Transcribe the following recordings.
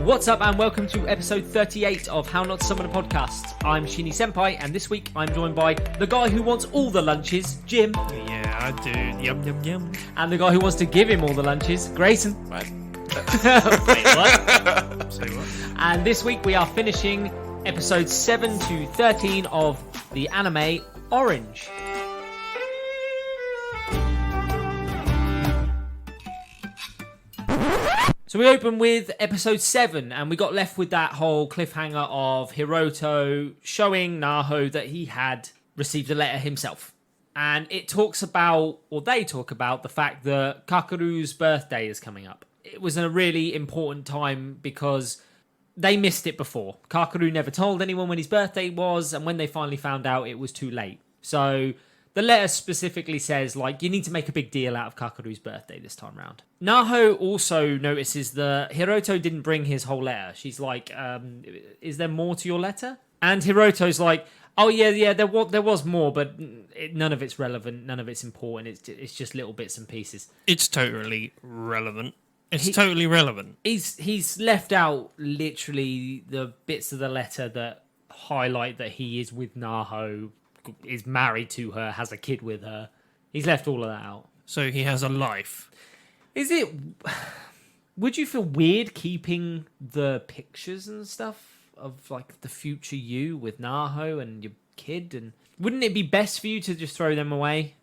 What's up and welcome to episode 38 of How Not to Summon a Podcast. I'm Shini Senpai and this week I'm joined by the guy who wants all the lunches, Jim. Yeah, I do. Yum, yum, yum. And the guy who wants to give him all the lunches, Grayson. What? Wait, what? Say what? And this week we are finishing episodes 7 to 13 of the anime Orange. So we open with episode 7 and we got left with that whole cliffhanger of Hiroto showing Naho that he had received a letter himself. And it talks about, or they talk about, the fact that Kakeru's birthday is coming up. It was a really important time because they missed it before. Kakeru never told anyone when his birthday was, and when they finally found out, it was too late. So the letter specifically says, like, you need to make a big deal out of Kakeru's birthday this time round. Naho also notices that Hiroto didn't bring his whole letter. She's like, is there more to your letter? And Hiroto's like, oh, yeah, there was more, but none of it's relevant, none of it's important. It's just little bits and pieces. It's totally relevant. Totally relevant. He's left out literally the bits of the letter that highlight that he is with Naho, is married to her, has a kid with her. He's left all of that out. So he has a life. Would you feel weird keeping the pictures and stuff of like the future you with Naho and your kid? And wouldn't it be best for you to just throw them away?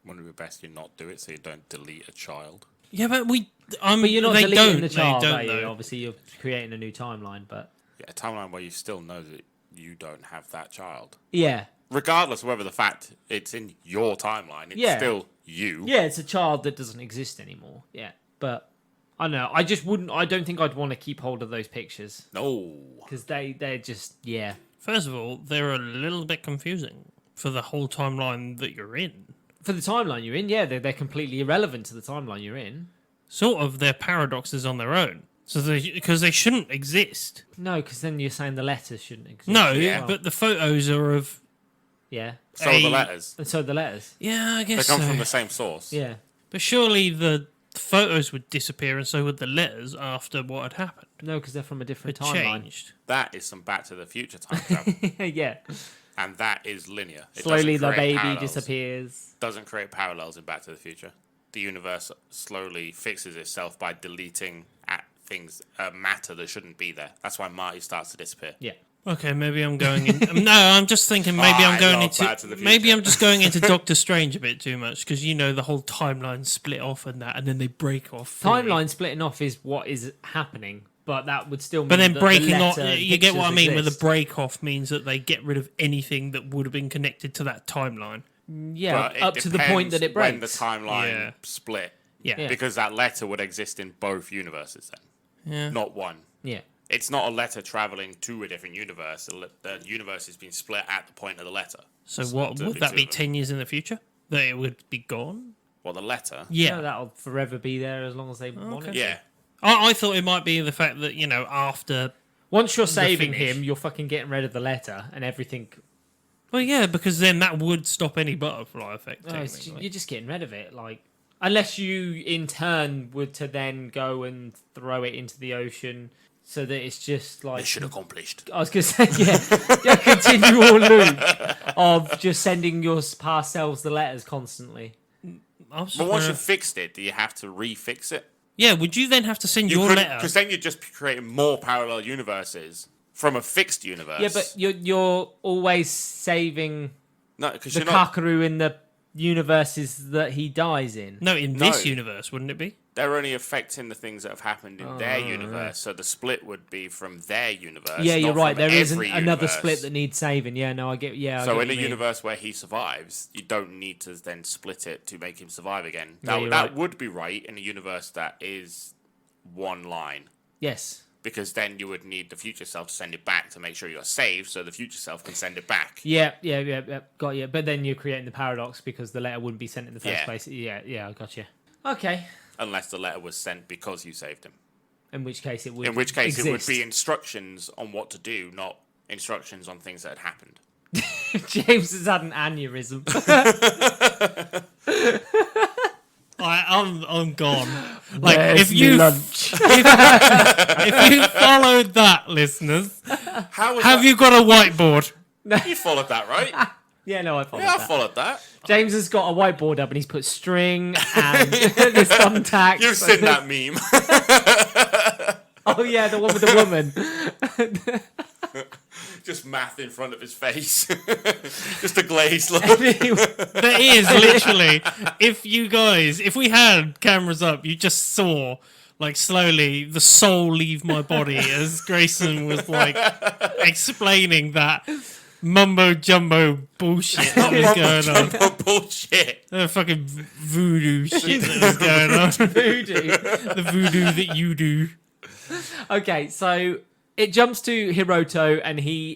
Wouldn't it be best you not do it so you don't delete a child? Yeah, but But you're not deleting the child, they are don't, you? though. Obviously, you're creating a new timeline, but Yeah, a timeline where you still know that you don't have that child. yeah. Regardless of whether the fact it's in your timeline, it's Yeah. still you. Yeah, it's a child that doesn't exist anymore. Yeah, but I don't know. I just wouldn't. I don't think I'd want to keep hold of those pictures No. because they're just First of all, they're a little bit confusing for the whole timeline that you're in. For the timeline you're in, yeah, they're completely irrelevant to the timeline you're in. Sort of, they're paradoxes on their own. So because they shouldn't exist. No, because then you're saying the letters shouldn't exist. No, Yeah. but the photos are of... Yeah, So A- the letters. and so the letters. Yeah, I They guess come so. from the same source. Yeah, But surely the photos would disappear and so would the letters after what had happened. no, because they're from a different It timeline. changed. That is some Back to the Future time travel. Yeah, And that is linear. It slowly doesn't the create baby parallels. disappears. Doesn't create parallels in Back to the Future. The universe slowly fixes itself by deleting matter that shouldn't be there. That's why Marty starts to disappear. Yeah. Okay, maybe I'm going in. No, I'm just thinking maybe I'm I going love Back to the into. Maybe Future. I'm just going into Doctor Strange a bit too much because the whole timeline split off and that, and then they break off. fully. Timeline splitting off is what is happening, but that would still mean But then that breaking the off, letter you get what I pictures mean. With exist. the break off means that they get rid of anything that would have been connected to that timeline. Yeah, But it up to the point that it breaks. when the timeline Yeah. split. Yeah, Yeah. Because that letter would exist in both universes then, yeah. not one. Yeah. It's not a letter traveling to a different universe. The universe has been split at the point of the letter. So what There'll would that two be? of them. 10 years in the future, that it would be gone. Well, the letter. Yeah, No, that'll forever be there as long as they want it. Yeah. I thought it might be the fact that after. Once you're saving finish. him, you're fucking getting rid of the letter and everything. Well, yeah, because then that would stop any butterfly effect. No, technically. you're just getting rid of it. Like, unless you in turn would to then go and throw it into the ocean, so that it's just like Mission accomplished. I was gonna say, yeah, a continual loop of just sending your past selves the letters constantly. But once you've fixed it, do you have to refix it? Yeah, would you then have to send your letter? Because then you're just creating more parallel universes from a fixed universe. Yeah, but you're always saving no, because the you're not. Kakeru in the universes that he dies in. No, in this No. universe, wouldn't it be? They're only affecting the things that have happened in their universe. So the split would be from their universe. Yeah, you're not right. from There is every another universe. split that needs saving. Yeah, no, I get. Yeah, I So get in what a you mean. universe where he survives, you don't need to then split it to make him survive again. Yeah, you're That right. would be right in a universe that is one line. Yes. Because then you would need the future self to send it back to make sure you're saved, so the future self can send it back. Yeah, got you. But then you're creating the paradox because the letter wouldn't be sent in the first Yeah. place. Yeah, I got you. Okay. Unless the letter was sent because you saved him. In which case it would. In which case it would exist. be instructions on what to do, not instructions on things that had happened. James has had an aneurysm. I'm gone. Like Where's if me you lunch? If you followed that, listeners, How was have that? you got a whiteboard? You followed that, right? Yeah, no, I followed Yeah, I that. followed that. James has got a whiteboard up and he's put string and the thumbtacks. You've seen that meme. Oh yeah, the one with the woman. Just math in front of his face. Just a glazed look. There is literally, if we had cameras up, you just saw like slowly the soul leave my body as Grayson was like explaining that mumbo jumbo bullshit that was going on. Bullshit. The fucking voodoo shit that was going on. Voodoo. The voodoo that you do. Okay, so it jumps to Hiroto and he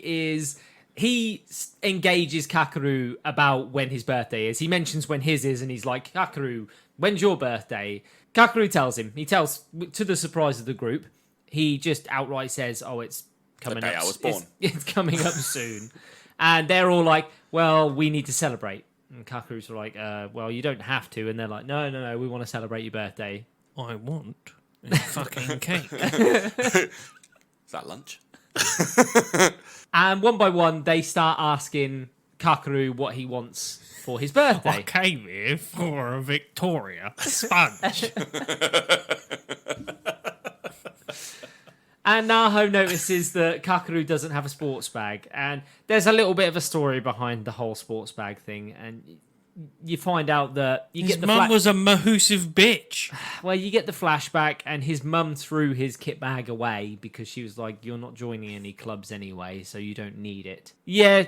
engages Kakeru about when his birthday is. He mentions when his is and he's like, Kakeru, when's your birthday? Kakeru tells him. He tells, to the surprise of the group, he just outright says, oh, it's coming The day up. I was born. It's coming up soon. And they're all like, well, we need to celebrate. And Kakeru's like, well, you don't have to. And they're like, no, we want to celebrate your birthday. I want a fucking cake. Is that lunch? And one by one, they start asking Kakeru what he wants for his birthday. I came here for a Victoria sponge. And Naho notices that Kakeru doesn't have a sports bag. And there's a little bit of a story behind the whole sports bag thing. And you find out that you His get the mum was a mahoosive bitch. well, you get the flashback, and his mum threw his kit bag away because she was like, "You're not joining any clubs anyway, so you don't need it." Yeah,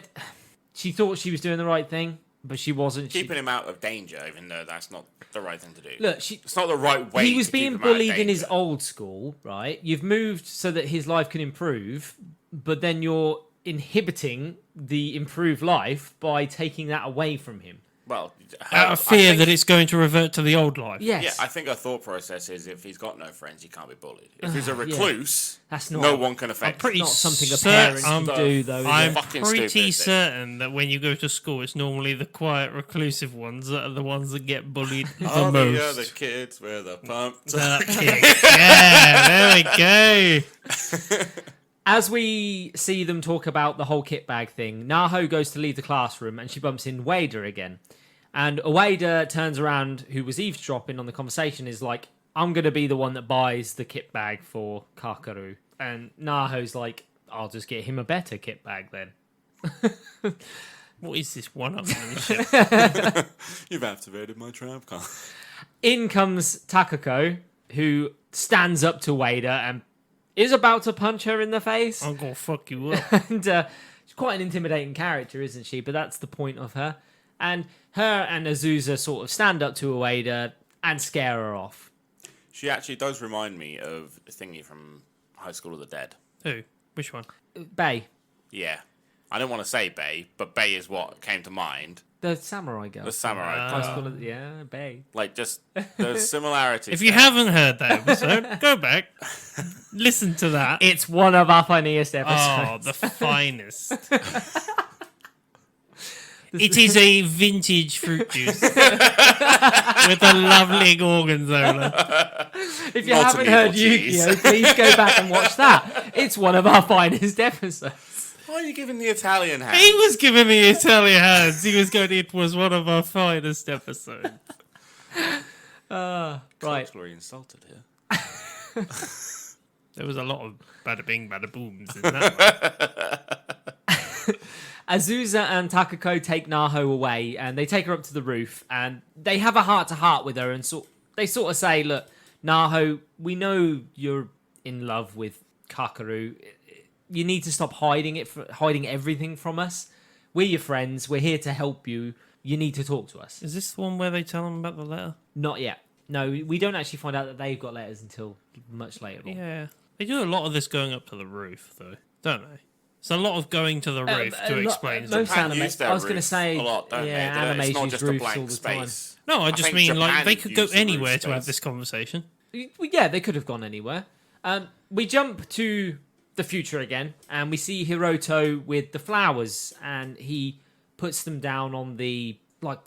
she thought she was doing the right thing, but she wasn't. Keeping him out of danger, even though that's not the right thing to do. Look, it's not the right way. he was to keep being him out of bullied in his danger. old school, right? You've moved so that his life can improve, but then you're inhibiting the improved life by taking that away from him. Well, Out of fear that it's going to revert to the old life. Yes. Yeah, I think her thought process is if he's got no friends, he can't be bullied. If he's a recluse, That's not- no one can affect pretty him. Not something a certain- parent should do, though. Is I'm it? Fucking pretty stupid, certain that when you go to school, it's normally the quiet, reclusive ones that are the ones that get bullied the All the most. other kids with a pump. That kid. Yeah, there we go. As we see them talk about the whole kit bag thing, Naho goes to leave the classroom and she bumps in Ueda again. And Ueda turns around, who was eavesdropping on the conversation, is like, I'm going to be the one that buys the kit bag for Kakeru. And Naho's like, I'll just get him a better kit bag then. What is this one-upmanship? You've activated my trap card. In comes Takako, who stands up to Ueda and is about to punch her in the face. I'm gonna fuck you up. And she's quite an intimidating character, isn't she? But that's the point of her. And her and Azusa sort of stand up to Ueda and scare her off. She actually does remind me of a thingy from High School of the Dead. Who? Which one? Bay, Yeah. I don't want to say Bay, but Bay is what came to mind. the samurai girl. The samurai. High School of- yeah, Bay. Like, just the similarities. If you there. haven't heard that episode, go back, listen to that. It's one of our funniest Oh, episodes. the finest. It is a vintage fruit juice with a lovely gorgonzola. If you Not haven't to me, heard not cheese. Yu-Gi-Oh, please go back and watch that. It's one of our finest episodes. Why are you giving the Italian hand? He was giving me Italian hands. He was going, it was one of our finest episodes. Right. Culturally insulted here. There was a lot of bada bing, bada booms in that one. Azusa and Takako take Naho away and they take her up to the roof and they have a heart-to-heart with her and they sort of say, look, Naho, we know you're in love with Kakeru. You need to stop hiding everything from us. We're your friends. We're here to help you. You need to talk to us. Is this the one where they tell him about the letter? Not yet. No, we don't actually find out that they've got letters until much later on. Yeah. They do a lot of this going up to the roof, though, don't they? It's a lot of going to the roof to explain most something. anime. use their I was going to roofs say, a lot, don't yeah, they? animes It's not use just a roofs blank all the time. space. No, I just think mean, like, Japan they could go used the roof anywhere to have space. this conversation. Yeah, they could have gone anywhere. We jump to the future again, and we see Hiroto with the flowers, and he puts them down on the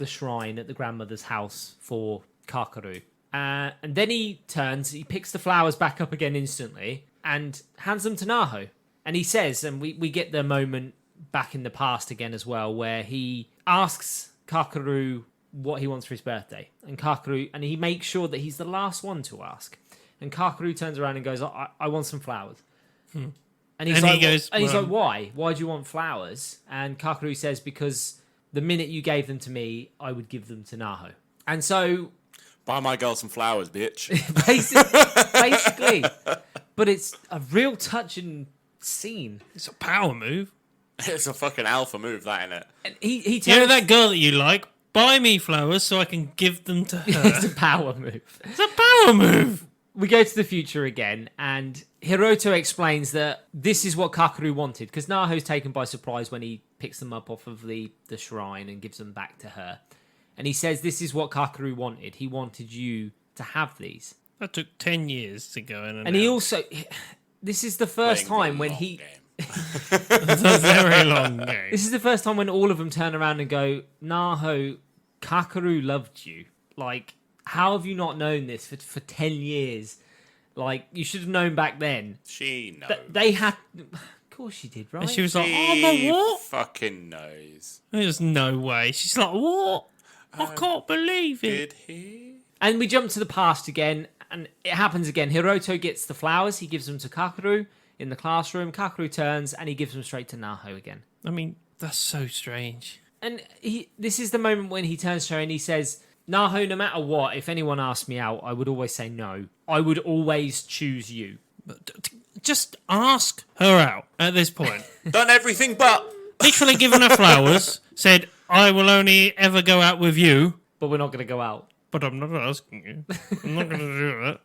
shrine at the grandmother's house for Kakeru. And then he turns, he picks the flowers back up again instantly, and hands them to Naho. And he says, and we get the moment back in the past again as well, where he asks Kakeru what he wants for his birthday. And he makes sure that he's the last one to ask. And Kakeru turns around and goes, I want some flowers. And he's And like, he goes, well, why? Why do you want flowers? And Kakeru says, because the minute you gave them to me, I would give them to Naho. And so Buy my girl some flowers, bitch. basically, but it's a real touching scene. it's a power move. It's a fucking alpha move, that, innit? And he tells You know that girl that you like? Buy me flowers so I can give them to her. it's a power move. It's a power move. We go to the future again, and Hiroto explains that this is what Kakeru wanted, because Naho's taken by surprise when he picks them up off of the shrine and gives them back to her. And he says this is what Kakeru wanted. He wanted you to have these. That took 10 years to go in And he also... This is the first Playing time the when long he... game. It's a very long game. This is the first time when all of them turn around and go, Naho, Kakeru loved you. Like, how have you not known this for 10 years? Like, you should have known back then. She knows. They had... Of course she did, right? And she was like, oh, She my what? fucking knows. There's no way. She's like, what? I can't believe it. Did he? And we jump to the past again, and it happens again. Hiroto gets the flowers. He gives them to Kakeru in the classroom. Kakeru turns, and he gives them straight to Naho again. I mean, that's so strange. And this is the moment when he turns to her and he says, Naho, no matter what, if anyone asked me out, I would always say no. I would always choose you. But just ask her out at this point. Done everything but. Literally given her flowers, said, I will only ever go out with you, But we're not going to go out. but I'm not asking you. I'm not going to do that.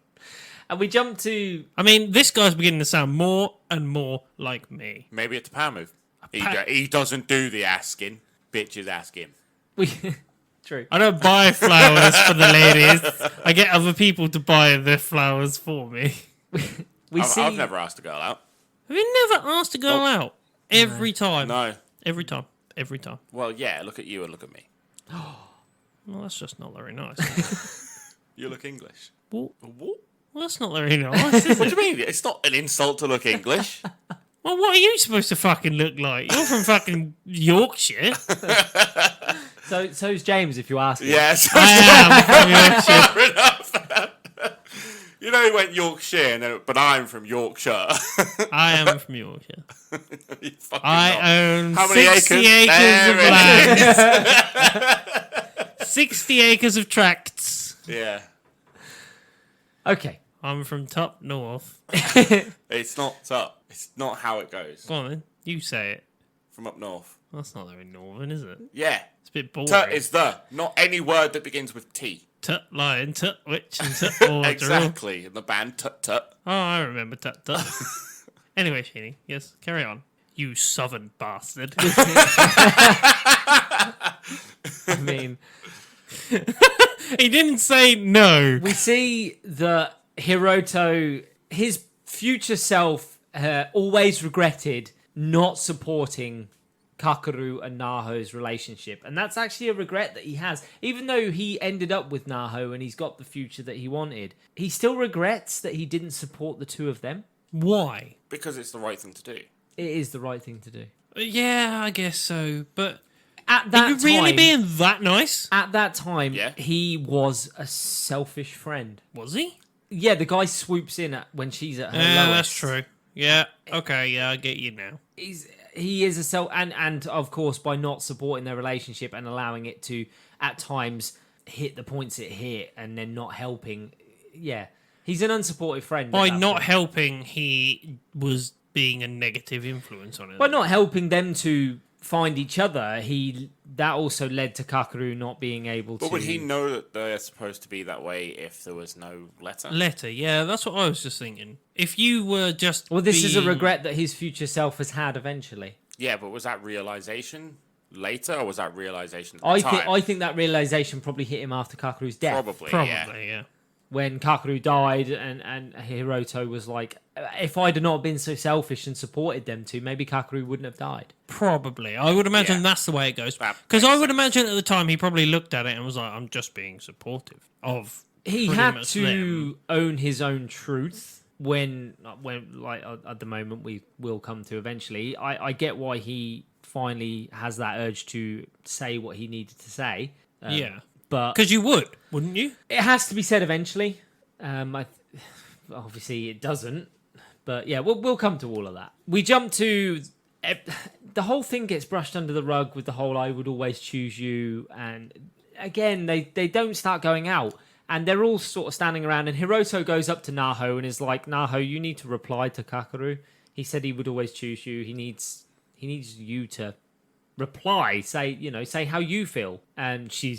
And we jump to... I mean, this guy's beginning to sound more and more like me. Maybe it's a power move. He doesn't do the asking. Bitches ask him. True. I don't buy flowers for the ladies. I get other people to buy their flowers for me. I've never asked a girl out. Have you never asked a girl out? Every time. No. Every time. Every time. Well, yeah, look at you and look at me. Well, that's just not very nice. You look English. Well, What? that's not very nice, is What it? do you mean? It's not an insult to look English. Well, what are you supposed to fucking look like? You're from fucking Yorkshire. So's James, if you ask him. Yes. I am from Yorkshire. You know, he went Yorkshire, and then, but I'm from Yorkshire. I am from Yorkshire. You fucking not. I own How many 60 acres? acres There of land. 60 acres of tracts. Yeah. Okay. I'm from top north. It's not up. It's not how it goes. Go on then. You say it. From up north. That's not very northern, is it? Yeah. It's a bit boring. Tut is the. Not any word that begins with T. Tut lion, tut witch, and tut order. Exactly. In the band Tut Tut. Oh, I remember tut tut. Anyway, Sheeny, yes, carry on. You southern bastard. I mean, He didn't say no. we see that Hiroto, his future self, always regretted not supporting Kakeru and Naho's relationship. And that's actually a regret that he has. Even though he ended up with Naho and he's got the future that he wanted, he still regrets that he didn't support the two of them. Why? Because it's the right thing to do. It is the right thing to do. Yeah, I guess so. But At are that you really time, being that nice? at that time, Yeah. he was a selfish friend. Was he? Yeah, the guy swoops in when she's at her Yeah, lowest. that's true. Yeah. Okay. Yeah, I get you now. He is a self, and of course by not supporting their relationship and allowing it to at times hit the points it hit and then not helping. Yeah, he's an unsupportive friend. By at that not point. helping, he was being a negative influence on it. By not helping them to find each other, that also led to Kakeru not being able to. But would he know that they're supposed to be that way if there was no letter? Letter, yeah, that's what I was just thinking. If you were just Well, this is a being- regret that his future self has had eventually. Yeah, but was that realization later, or was that realization at the time? I think that realization probably hit him after Kakeru's death. Probably, Probably, yeah. yeah. When Kakeru died and Hiroto was like, if I'd have not been so selfish and supported them two, maybe Kakeru wouldn't have died. Probably. I would imagine Yeah. that's the way it goes. That Because makes I would sense. imagine at the time he probably looked at it and was like, I'm just being supportive of He pretty had much to them. own his own truth when like at the moment we will come to eventually, I get why he finally has that urge to say what he needed to say. Yeah. But Because you would, wouldn't you? it has to be said eventually. Obviously it doesn't, but yeah, we'll come to all of that. We jump to the whole thing gets brushed under the rug with the whole "I would always choose you," and again they don't start going out, and they're all sort of standing around. And Hiroto goes up to Naho and is like, "Naho, you need to reply to Kakeru. He said he would always choose you. He needs you to reply. Say how you feel." And she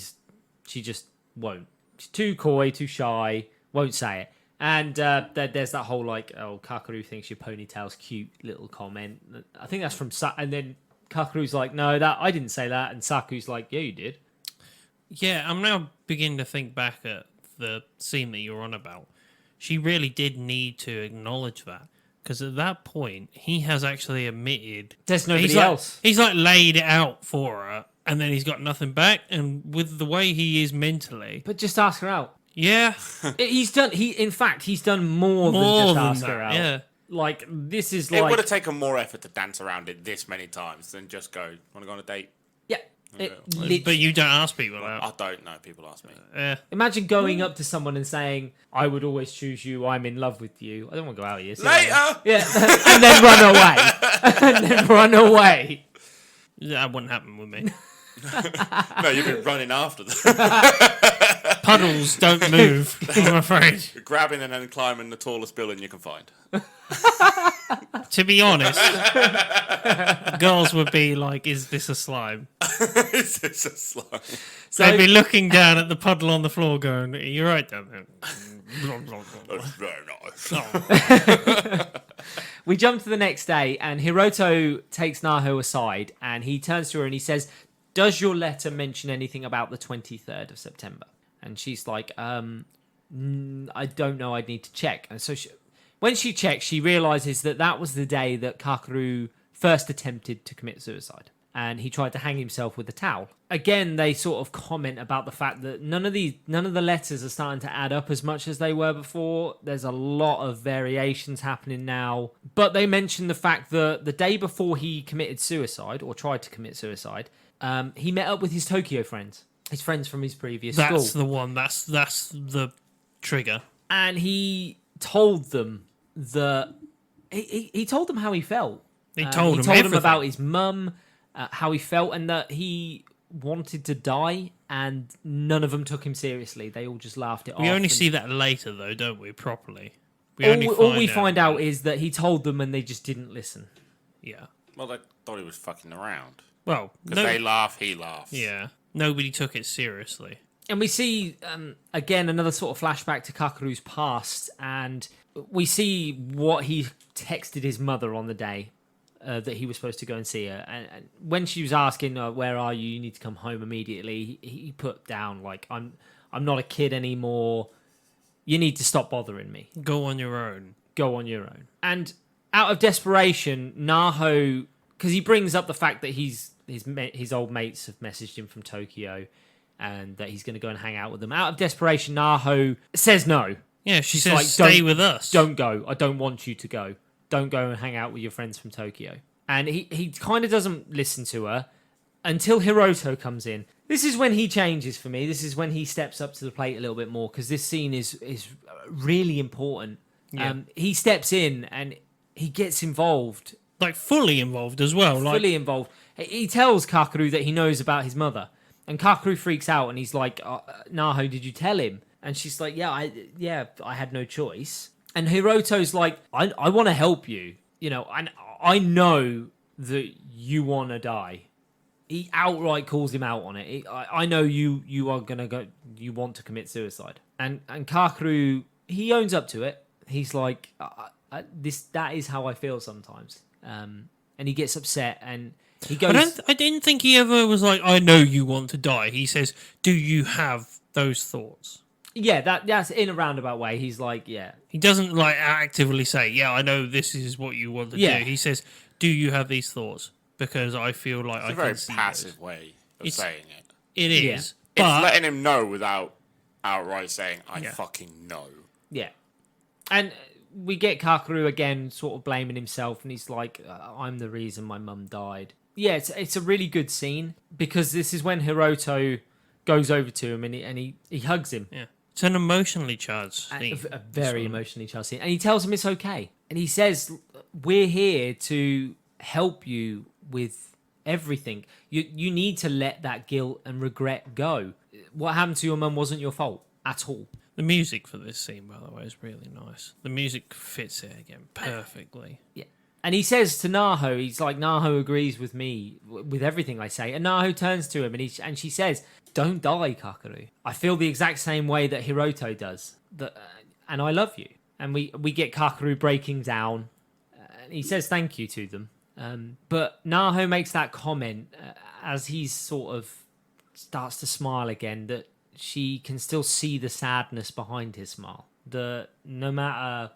just won't. She's too coy, too shy, won't say it. And there's that whole like, "Oh, Kakeru thinks your ponytail's cute" little comment. I think that's from and then Kakeru's like, "No, that I didn't say that," and Saku's like, "Yeah, you did." Yeah, I'm now beginning to think back at the scene that you're on about. She really did need to acknowledge that. Because at that point, he has actually admitted... There's nobody he's like, else. He's like laid it out for her, and then he's got nothing back. And with the way he is mentally... But just ask her out. Yeah. He's done more than just ask her out. Yeah. Like, this is It like... would have taken more effort to dance around it this many times than just go, want to go on a date? Yeah. But you don't ask people out. I don't know. People ask me. Imagine going up to someone and saying, "I would always choose you. I'm in love with you. I don't want to go out with you." Later! Yeah. And then run away. And then run away. That wouldn't happen with me. No, you've been running after them. Puddles don't move, I'm afraid. You're grabbing and then climbing the tallest building you can find. To be honest, girls would be like, "Is this a slime?" Is this a slime? So They'd be looking down at the puddle on the floor going, "You're right down there." That's very nice. we jump to the next day, and Hiroto takes Naho aside, and he turns to her and he says, "Does your letter mention anything about the 23rd of September?" And she's like, "I don't know. I'd need to check." And so when she checks, she realizes that was the day that Kakeru first attempted to commit suicide. And he tried to hang himself with a towel. Again, they sort of comment about the fact that none of the letters are starting to add up as much as they were before. There's a lot of variations happening now. But they mention the fact that the day before he committed suicide, or tried to commit suicide, he met up with his Tokyo friends. His friends from his previous school. That's the one. That's the trigger. And he told them that... He told them how he felt. He told them everything. About his mum, how he felt, and that he wanted to die, and none of them took him seriously. They all just laughed it off. We only see that later, though, don't we? Properly. All we find out is that he told them, and they just didn't listen. Yeah. Well, they thought he was fucking around. Well, Because they laugh, he laughs. Yeah. Nobody took it seriously. And we see, again, another sort of flashback to Kakeru's past, and we see what he texted his mother on the day that he was supposed to go and see her. And when she was asking, "Where are you? You need to come home immediately," he put down, like, I'm not a kid anymore. You need to stop bothering me. Go on your own. Go on your own. And out of desperation, Naho, because he brings up the fact that his old mates have messaged him from Tokyo and that he's going to go and hang out with them. Out of desperation, Naho says no. Yeah, she She's says, like, "Stay with us." Don't go. I don't want you to go. Don't go and hang out with your friends from Tokyo. And he kind of doesn't listen to her until Hiroto comes in. This is when he changes for me. This is when he steps up to the plate a little bit more, because this scene is really important. Yeah. He steps in and he gets involved. Like, fully involved as well. Fully involved. He tells Kakeru that he knows about his mother. And Kakeru freaks out and he's like, "Naho, did you tell him?" And she's like, yeah, I had no choice. And Hiroto's like, I want to help you, and I know that you want to die. He outright calls him out on it. I know you are gonna go. You want to commit suicide. And Kakeru, he owns up to it. He's like, that is how I feel sometimes. And he gets upset and he goes. I didn't think he ever was like, "I know you want to die." He says, "Do you have those thoughts?" Yeah, that's in a roundabout way. He's like, yeah. He doesn't like actively say, "Yeah, I know this is what you want to do." He says, "Do you have these thoughts?" Because I feel like It's a very passive way of saying it. It is. Yeah. It's But letting him know without outright saying, "I fucking know." Yeah. And we get Kakaru again sort of blaming himself, and he's like, I'm the reason my mum died. Yeah, it's a really good scene, because this is when Hiroto goes over to him and he hugs him. Yeah. It's an emotionally charged scene. A very emotionally charged scene. And he tells him it's okay. And he says, we're here to help you with everything. You need to let that guilt and regret go. What happened to your mum wasn't your fault at all. The music for this scene, by the way, is really nice. The music fits it again perfectly. Yeah. And he says to Naho, he's like, Naho agrees with me with everything I say. And Naho turns to him and she says, don't die, Kakaru. I feel the exact same way that Hiroto does. And I love you. And we get Kakaru breaking down. And he says thank you to them. But Naho makes that comment as he sort of starts to smile again, that she can still see the sadness behind his smile. That no matter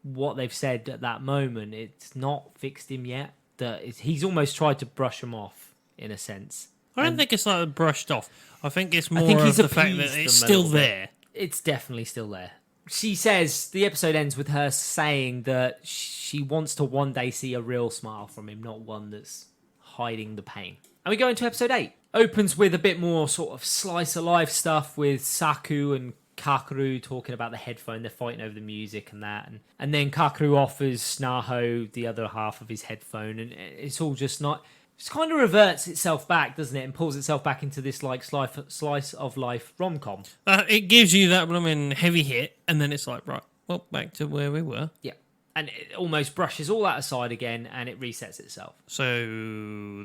what they've said at that moment, it's not fixed him yet. That he's almost tried to brush him off, in a sense. I don't think it's like brushed off. I think it's more he's of the fact that appeased it's them a still little bit. there. It's definitely still there. She says, the episode ends with her saying that she wants to one day see a real smile from him, not one that's hiding the pain. And we go into episode 8. Opens with a bit more sort of slice of life stuff with Saku and Kakaru talking about the headphone. They're fighting over the music and that. And then Kakaru offers Naho the other half of his headphone. And it's all just not... It kind of reverts itself back, doesn't it? And pulls itself back into this like slice of life rom-com. It gives you that blooming heavy hit, and then it's like, right, well, back to where we were. Yeah. And it almost brushes all that aside again, and it resets itself. So,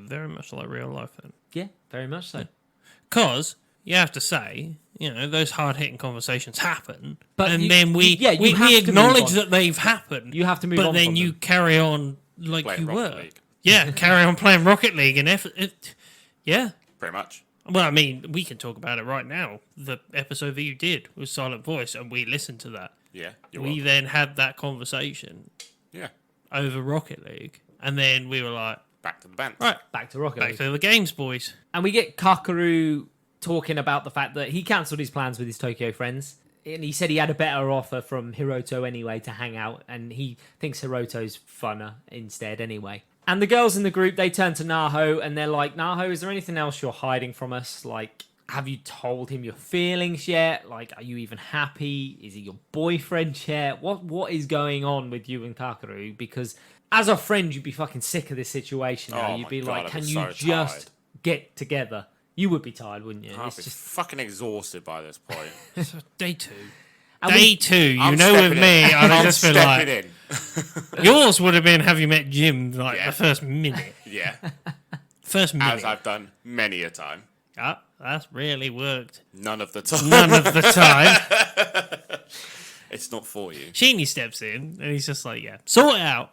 very much like real life then. Yeah, very much so. Because, you have to say, those hard-hitting conversations happen, But and you- then we you have to move acknowledge on. that they've happened. You have to move but on then from you them. carry on like Playing you Rocket were. League. Yeah, carry on playing Rocket League. Yeah. Pretty much. Well, I mean, we can talk about it right now. The episode that you did was Silent Voice, and we listened to that. Yeah. You're We welcome. then had that conversation Yeah. over Rocket League, and then we were like, Back to the band. right, Back to Rocket back League. to the games, boys. And we get Kakaru talking about the fact that he cancelled his plans with his Tokyo friends. And he said he had a better offer from Hiroto anyway to hang out. And he thinks Hiroto's funner instead anyway. And the girls in the group, they turn to Naho and they're like, Naho, is there anything else you're hiding from us? Like, have you told him your feelings yet? Like, are you even happy? Is he your boyfriend yet? What is going on with you and Kakaru? Because as a friend, you'd be fucking sick of this situation now. Oh You'd my be God, like, I'd can be you so just tired. get together? You would be tired, wouldn't you? I'd It's be just fucking exhausted by this point. So day 2. and Day we- 2, you I'm know, with stepping me, in. I'd have I'm just been stepping like, in. yours would have been, have you met Jim, like Yeah. the first minute. Yeah. First minute. As I've done many a time. Ah, that's really worked. None of the time. None of the time. It's not for you. Sheeny steps in, and he's just like, yeah, sort it out.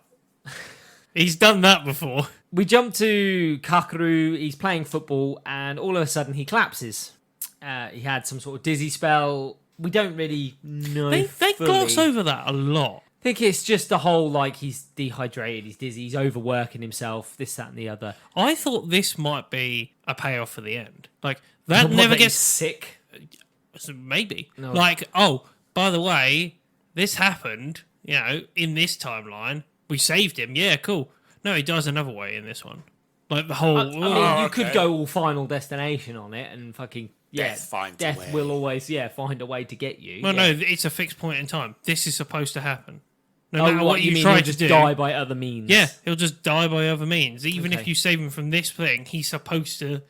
He's done that before. We jump to Kakaru. He's playing football, and all of a sudden he collapses. He had some sort of dizzy spell. We don't really know. They fully. gloss over that a lot. I think it's just the whole like he's dehydrated, he's dizzy, he's overworking himself, this, that, and the other. I thought this might be a payoff for the end. Like, that What, never that he's gets... sick. Maybe. No. Like, oh, by the way, this happened, in this timeline. We saved him. Yeah, cool. No, he dies another way in this one. Like, the whole... I mean, Oh, you could okay. go all Final Destination on it and fucking Death finds a death way. will always find a way to get you. well, yeah. no, it's a fixed point in time. This is supposed to happen. No Oh, matter what what you mean? try He'll to just do. die by other means. Yeah, he'll just die by other means. Even Okay. if you save him from this thing, he's supposed to...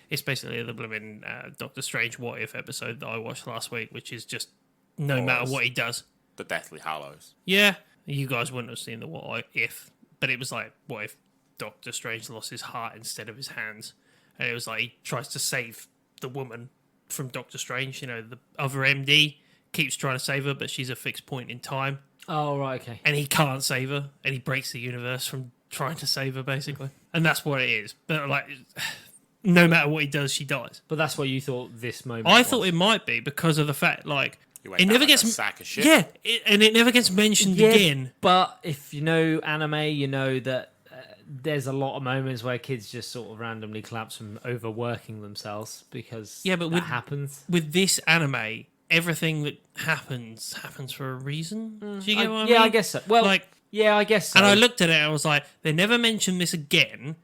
It's basically the blooming Doctor Strange What If episode that I watched last week, which is just no matter what he does. The Deathly Hallows. Yeah, you guys wouldn't have seen the What If, but it was like, what if Doctor Strange lost his heart instead of his hands? And it was like he tries to save the woman from Doctor Strange. The other MD keeps trying to save her, but she's a fixed point in time. Oh, right, okay. And he can't save her, and he breaks the universe from trying to save her, basically. And that's what it is. But, like, no matter what he does, she dies. But that's what you thought this moment I was. thought it might be because of the fact, like, You went it down never like gets... a sack of shit. Yeah, and it never gets mentioned again. But if you know anime, you know that there's a lot of moments where kids just sort of randomly collapse from overworking themselves because Yeah, but that with- happens. With this anime, everything that happens for a reason. Do you get what I mean? Yeah, I guess so. Well, Like, yeah, I guess so. and I looked at it and I was like, they never mentioned this again,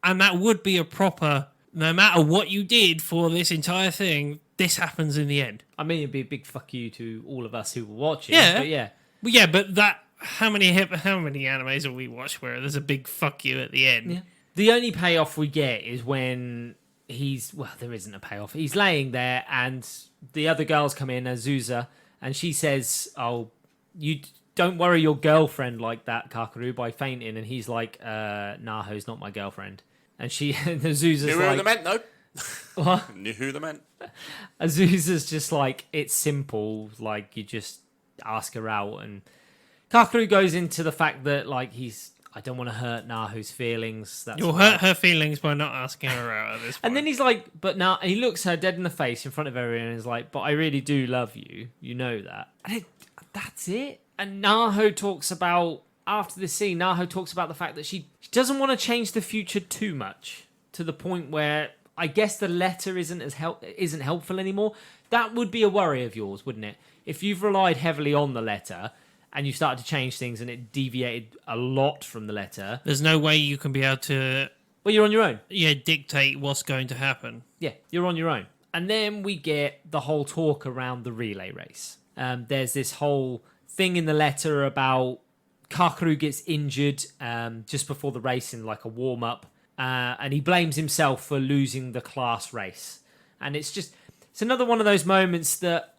and that would be a proper. No matter what you did for this entire thing, this happens in the end. I mean, it'd be a big fuck you to all of us who were watching. Yeah. But yeah. Well, yeah, but that how many animes have we watched where there's a big fuck you at the end? Yeah. The only payoff we get is when there isn't a payoff. He's laying there and the other girls come in, Azusa, and she says, "Oh, you don't worry your girlfriend like that, Kakaru, by fainting." And he's like, Naho's not my girlfriend. And Azusa's Knew like... who they meant, no? What? Knew who they meant. Azusa's just like, it's simple. Like, you just ask her out. And Kakaru goes into the fact that, like, I don't want to hurt Naho's feelings. You'll hurt her feelings by not asking her out at this point. And then he's like, but now he looks her dead in the face in front of everyone and is like, but I really do love you. You know that. And that's it. And Naho talks about, after this scene, Naho talks about the fact that she doesn't want to change the future too much to the point where I guess the letter isn't helpful anymore. That would be a worry of yours, wouldn't it? If you've relied heavily on the letter and you started to change things and it deviated a lot from the letter. There's no way you can be able to... Well, you're on your own. Yeah, dictate what's going to happen. Yeah, you're on your own. And then we get the whole talk around the relay race. There's this whole thing in the letter about Kakaru gets injured just before the race in like a warm-up. And he blames himself for losing the class race. And it's another one of those moments that...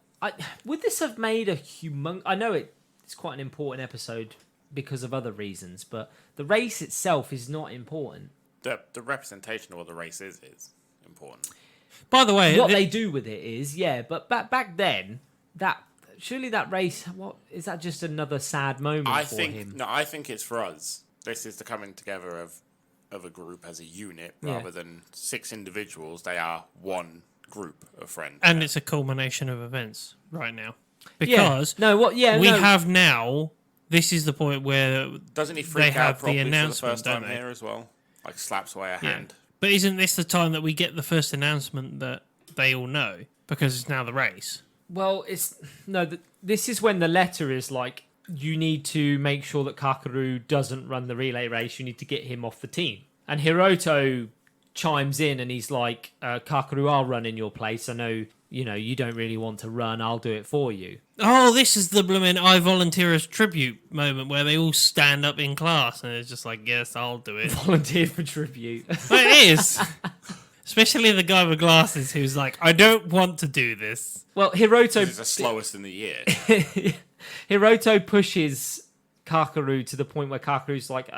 would this have made a I know it's quite an important episode because of other reasons, but the race itself is not important. The representation of what the race is important. By the way... What they do with it is, yeah, but back then, surely that race, what is that just another sad moment for him? No, I think it's for us. This is the coming together of a group as a unit rather than 6 individuals. They are one group of friends. And it's a culmination of events right now. Because we have now, this is the point where doesn't he they freak out have the properly for the announcement, first time don't they? here as well? Like slaps away a hand. But isn't this the time that we get the first announcement that they all know? Because it's now the race. Well, this is when the letter is like, you need to make sure that Kakaru doesn't run the relay race. You need to get him off the team. And Hiroto chimes in and he's like, Kakaru, I'll run in your place. I know, you don't really want to run. I'll do it for you. Oh, this is the blooming I volunteer as tribute moment where they all stand up in class and it's just like, yes, I'll do it. Volunteer for tribute. Well, it is. Especially the guy with glasses who's like, I don't want to do this. Well, Hiroto... This is the slowest in the year. Hiroto pushes Kakaru to the point where Kakaru's like,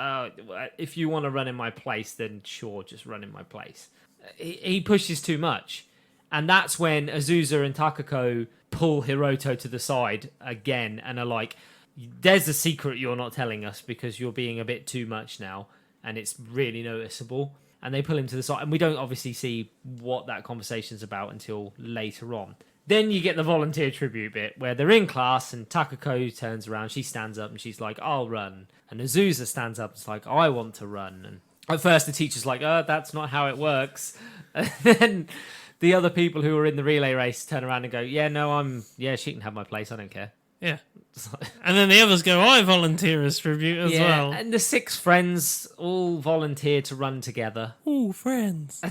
if you want to run in my place, then sure, just run in my place. He pushes too much. And that's when Azusa and Takako pull Hiroto to the side again and are like, there's a secret you're not telling us because you're being a bit too much now. And it's really noticeable. And they pull him to the side. And we don't obviously see what that conversation's about until later on. Then you get the volunteer tribute bit where they're in class and Takako turns around. She stands up and she's like, I'll run. And Azusa stands up and is like, I want to run. And at first the teacher's like, that's not how it works. And then the other people who were in the relay race turn around and go, she can have my place. I don't care. Yeah. And then the others go, I volunteer as tribute as well. And the 6 friends all volunteer to run together. Ooh, friends.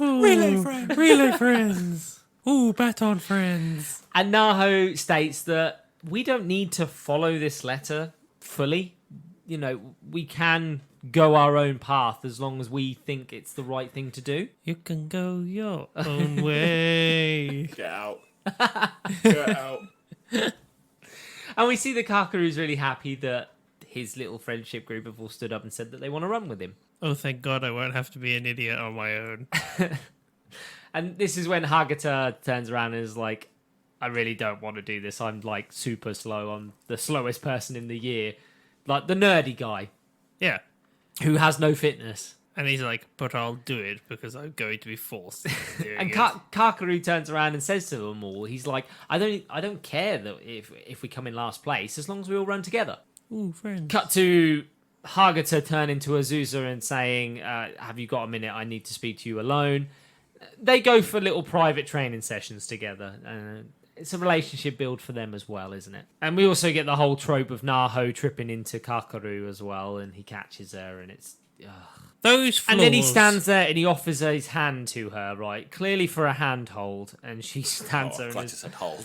Ooh, Relay friends. Relay friends. Ooh, baton friends. And Naho states that we don't need to follow this letter fully. We can go our own path as long as we think it's the right thing to do. You can go your own way. Get out. Get out. And we see that Kakaru's really happy that his little friendship group have all stood up and said that they want to run with him. Oh, thank God I won't have to be an idiot on my own. And this is when Hagata turns around and is like, I really don't want to do this. I'm like super slow. I'm the slowest person in the year. Like the nerdy guy Yeah. who has no fitness. And he's like, but I'll do it because I'm going to be forced into doing And it. Kakaru turns around and says to them all, he's like, I don't care that if we come in last place, as long as we all run together. Ooh, friends. Cut to Hagata turning to Azusa and saying, have you got a minute? I need to speak to you alone. They go for little private training sessions together. it's a relationship build for them as well, isn't it? And we also get the whole trope of Naho tripping into Kakaru as well, and he catches her, and it's... Those flaws. And then he stands there and he offers his hand to her, right? Clearly for a handhold, and she stands there I and just said hold.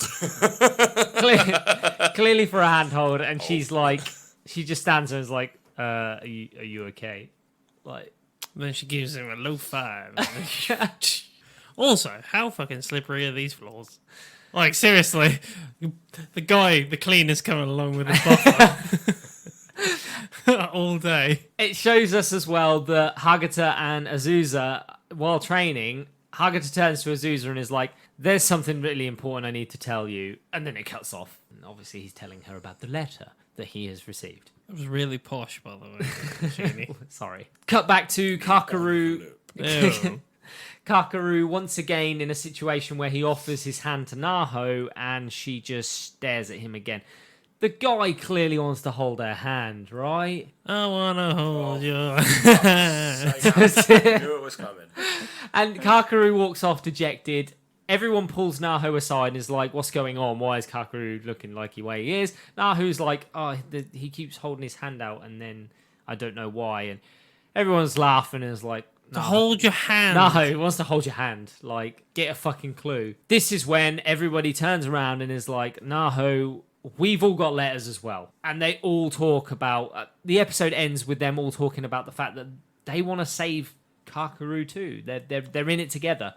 clearly for a handhold, and she's like, she just stands there and is like, are you okay? Like, Then she gives him a low five. Also, how fucking slippery are these floors? Like, seriously, the cleaner's coming along with his buffer all day. it shows us as well that Hagata and Azusa, while training, Hagata turns to Azusa and is like, there's something really important I need to tell you. And then it cuts off. And obviously he's telling her about the letter that he has received. It was really posh, by the way. Genie. Sorry. Cut back to Kakaru. Ew. Kakaru once again in a situation where he offers his hand to Naho and she just stares at him again. The guy clearly wants to hold her hand, right? I wanna hold you. I knew it was coming. And Kakaru walks off dejected. Everyone pulls Naho aside and is like, what's going on? Why is Kakaru looking like the way he is? Naho's like, he keeps holding his hand out and then I don't know why. And everyone's laughing and is like, To hold your hand. No, he wants to hold your hand. Like, get a fucking clue. This is when everybody turns around and is like, Naho, we've all got letters as well. And they all talk about... the episode ends with them all talking about the fact that they want to save Kakaru too. They're in it together.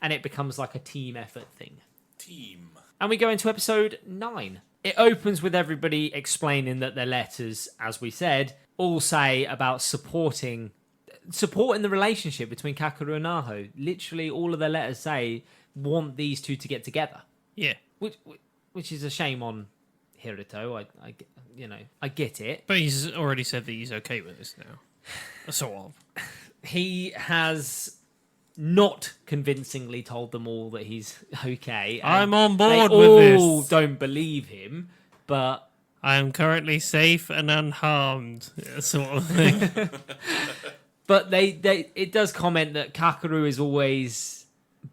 And it becomes like a team effort thing. Team. And we go into episode 9. It opens with everybody explaining that their letters, as we said, all say about supporting the relationship between Kakaru and Naho. Literally, all of their letters say want these two to get together, Yeah. which is a shame on Hiruto. I get it. But he's already said that he's okay with this now. Sort of. He has not convincingly told them all that he's okay. and I'm on board they with this. all don't believe him, but I am currently safe and unharmed, sort of thing. But it does comment that Kakaru is always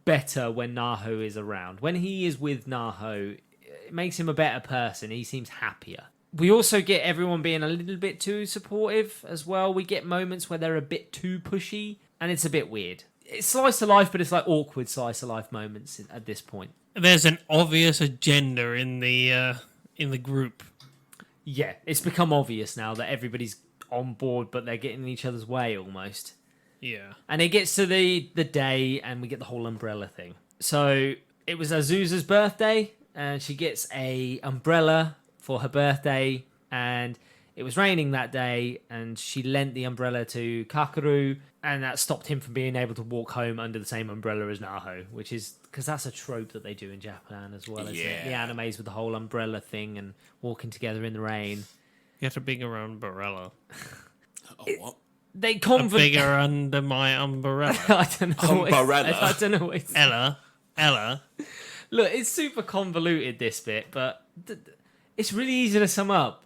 better when Naho is around. When he is with Naho, it makes him a better person. He seems happier. We also get everyone being a little bit too supportive as well. We get moments where they're a bit too pushy, and it's a bit weird. It's slice of life, but it's like awkward slice of life moments at this point. There's an obvious agenda in the group. Yeah, it's become obvious now that everybody's on board, but they're getting in each other's way almost. Yeah. And it gets to the day, and we get the whole umbrella thing. So it was Azusa's birthday, and she gets a umbrella for her birthday, and it was raining that day, and she lent the umbrella to Kakaru, and that stopped him from being able to walk home under the same umbrella as Naho, which is because that's a trope that they do in Japan as well, isn't it? The Yeah. animes with the whole umbrella thing and walking together in the rain. Get a bigger umbrella. Oh, what? They A convert. bigger under my umbrella. I don't know. Umbrella. I don't know. What it's... Ella. Look, it's super convoluted, this bit, but it's really easy to sum up.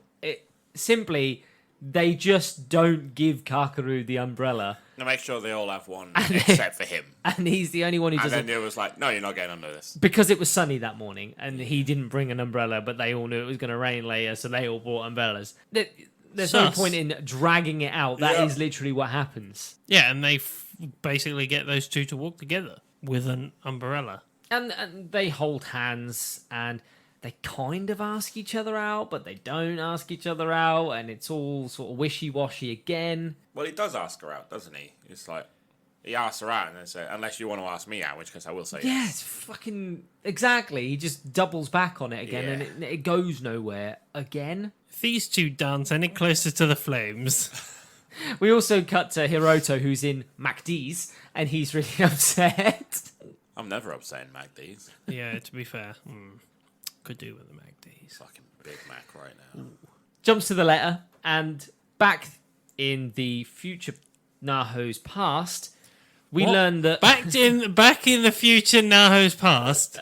Simply, they just don't give Kakaru the umbrella, Now make sure they all have one except for him. and he's the only one who And doesn't. then it was like, no, you're not getting under this. Because it was sunny that morning, and he didn't bring an umbrella, but they all knew it was going to rain later, so they all bought umbrellas. There's no Sus. point in dragging it out. That is Yeah. literally what happens. Yeah, and they basically get those two to walk together with an umbrella. And they hold hands, and they kind of ask each other out, but they don't ask each other out, and it's all sort of wishy-washy again. Well, he does ask her out, doesn't he? It's like, he asks her out and then says, unless you want to ask me out, in which case I will say Yeah, yes. it's fucking... Exactly. He just doubles back on it again, Yeah. and it goes nowhere again. If these two dance any closer to the flames... We also cut to Hiroto, who's in MacD's, and he's really upset. I'm never upset in MacD's. Yeah, to be fair. Could do with the MacDs. Fucking Big Mac right now. Jumps to the letter, and back in the future Naho's past, we What? learn that... Back in the future, Naho's past.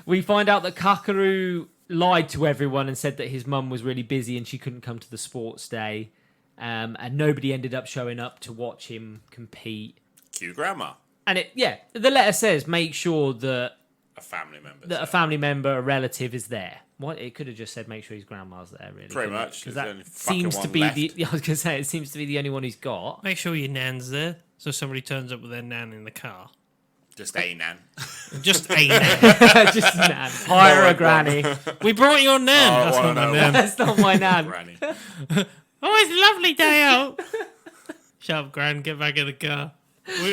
We find out that Kakaru lied to everyone and said that his mum was really busy and she couldn't come to the sports day. And nobody ended up showing up to watch him compete. Cue grandma. And the letter says make sure that A family member. that a so- family member, a relative is there. What it could have just said, make sure his grandma's there. Really, Pretty couldn't it? much. 'Cause There's that only fucking seems to one be left. the. I was gonna say it seems to be the only one he's got. Make sure your nan's there. So somebody turns up with their nan in the car. Just a nan. Just a nan. Just nan. Hire a one. granny. We brought your nan. Oh, That's I not my know. nan. That's not my nan. Granny. Oh, it's a lovely day out. Shut up, Gran. Get back in the car.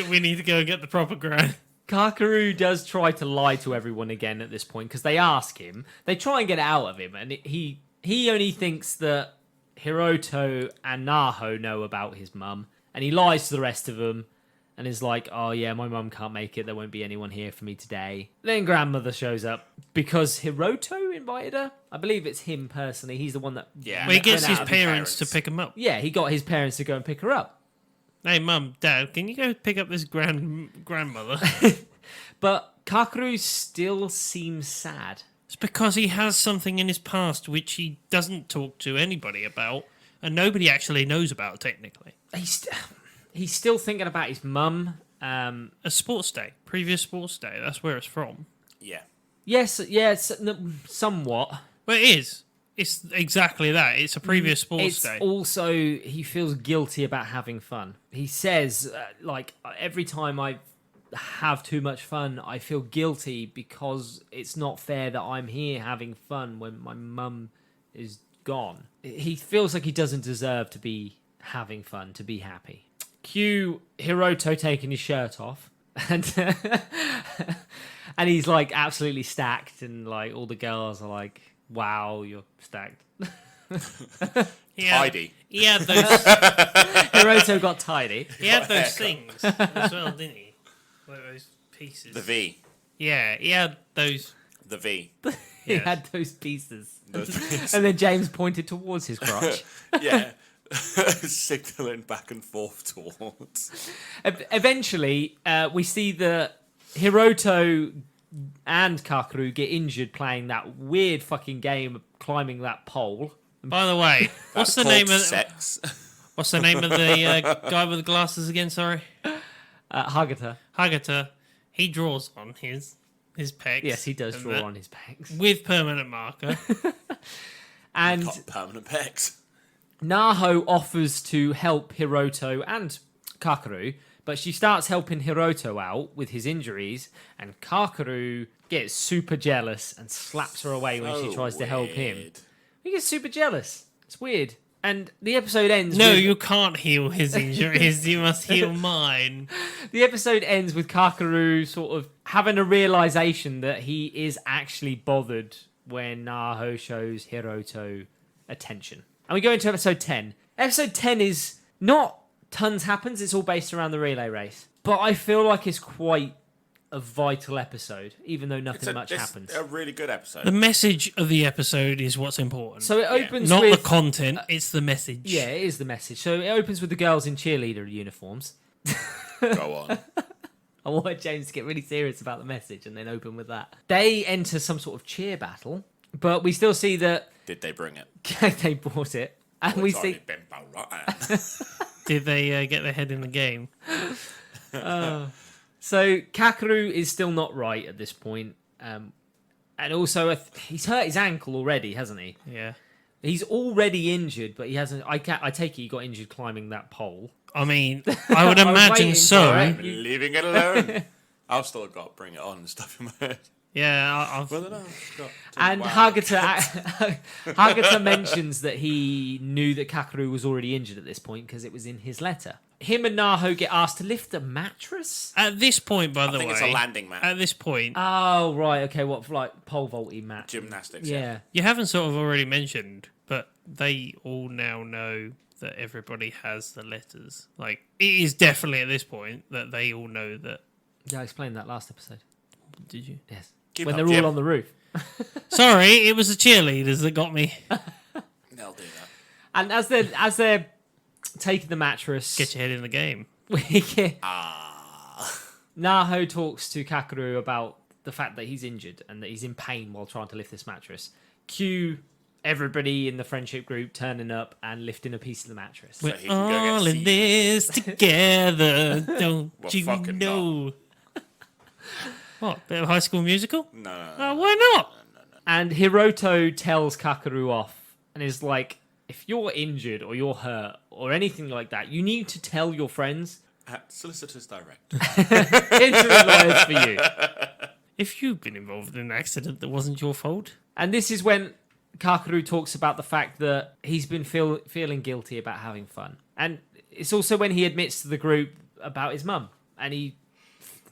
We need to go and get the proper Gran. Kakaru does try to lie to everyone again at this point because they ask him. They try and get it out of him, and he only thinks that Hiroto and Naho know about his mum, and he lies to the rest of them, and is like, "Oh yeah, my mum can't make it. There won't be anyone here for me today." Then grandmother shows up because Hiroto invited her. I believe it's him personally. He's the one that Yeah. Well, he gets went his out of- parents to pick him up. Yeah, he got his parents to go and pick her up. Hey, Mum, Dad, can you go pick up this grandmother? But Kakaru still seems sad. It's because he has something in his past which he doesn't talk to anybody about, and nobody actually knows about, technically. He's still thinking about his mum. A sports day, previous sports day, that's where it's from. Yeah. Yes, somewhat. Well, it is. It's exactly that. It's a previous sports It's day. also he feels guilty about having fun. He says, every time I have too much fun, I feel guilty because it's not fair that I'm here having fun when my mum is gone. He feels like he doesn't deserve to be having fun, to be happy. Cue Hiroto taking his shirt off, and and he's like absolutely stacked, and like all the girls are like, "Wow, you're stacked." Tidy. He had those. Hiroto got tidy. He had those things as well, didn't he? Like those pieces. The V. Yeah, he had those. The V. He Yes. had those pieces. And then James pointed towards his crotch. Yeah. Signaling back and forth towards. Eventually, we see that Hiroto and Kakaru get injured playing that weird fucking game of climbing that pole. By the way, what's the Called name of sex? what's the name of the guy with the glasses again? Sorry, Hagata. Hagata. He draws on his pecs. Yes, he does and draw that, on his pecs. with permanent marker. And Got permanent pecs. Naho offers to help Hiroto and Kakaru, but she starts helping Hiroto out with his injuries, and Kakaru gets super jealous and slaps her away when she So tries to help him. weird. He gets super jealous. It's weird. And the episode ends No, with... you can't heal his injuries. You must heal mine. The episode ends with Kakaru sort of having a realization that he is actually bothered when Naho shows Hiroto attention. And we go into episode 10. Episode 10 is not tons happens, it's all based around the relay race. But I feel like it's quite a vital episode, even though nothing much happens. A really good episode. The message of the episode is what's important. So it opens not with... the content, it's the message. Yeah, it is the message. So it opens with the girls in cheerleader uniforms. Go on. I wanted James to get really serious about the message and then open with that. They enter some sort of cheer battle, but we still see that Did they bring it? they bought it. And we It's see... already been about right. Did they get their head in the game? So Kakaru is still not right at this point. And also, he's hurt his ankle already, hasn't he? Yeah. He's already injured, but he hasn't... I take it he got injured climbing that pole. I mean, I would I was imagine waiting so. for it. I'm leaving it alone. I've still got bring it on and stuff in my head. Yeah, I've Well, no, I've got to- And wow. Hagata mentions that he knew that Kakaru was already injured at this point because it was in his letter. Him and Naho get asked to lift a mattress. At this point, by I the think way, it's a landing mat. at this point, Oh right, okay. What for, like pole vaulting match? Gymnastics. Yeah. you haven't sort of already mentioned, but they all now know that everybody has the letters. Like, it is definitely at this point that they all know that. Yeah, I explained that last episode. Did you? Yes. Keep When up, they're Jim. all on the roof. Sorry, it was the cheerleaders that got me. They'll do that. And as they're taking the mattress, Get your head in the game. we get Naho talks to Kakaru about the fact that he's injured and that he's in pain while trying to lift this mattress. Cue everybody in the friendship group turning up and lifting a piece of the mattress. We're he can go get all in seeds. this together, don't Well, you fucking know? What? Bit of High School Musical? No. Oh, why not? And Hiroto tells Kakeru off and is like, if you're injured or you're hurt or anything like that, you need to tell your friends. At Solicitors Direct. Interim lawyers for you. If you've been involved in an accident that wasn't your fault. And this is when Kakeru talks about the fact that he's been feeling guilty about having fun. And it's also when he admits to the group about his mum. And he,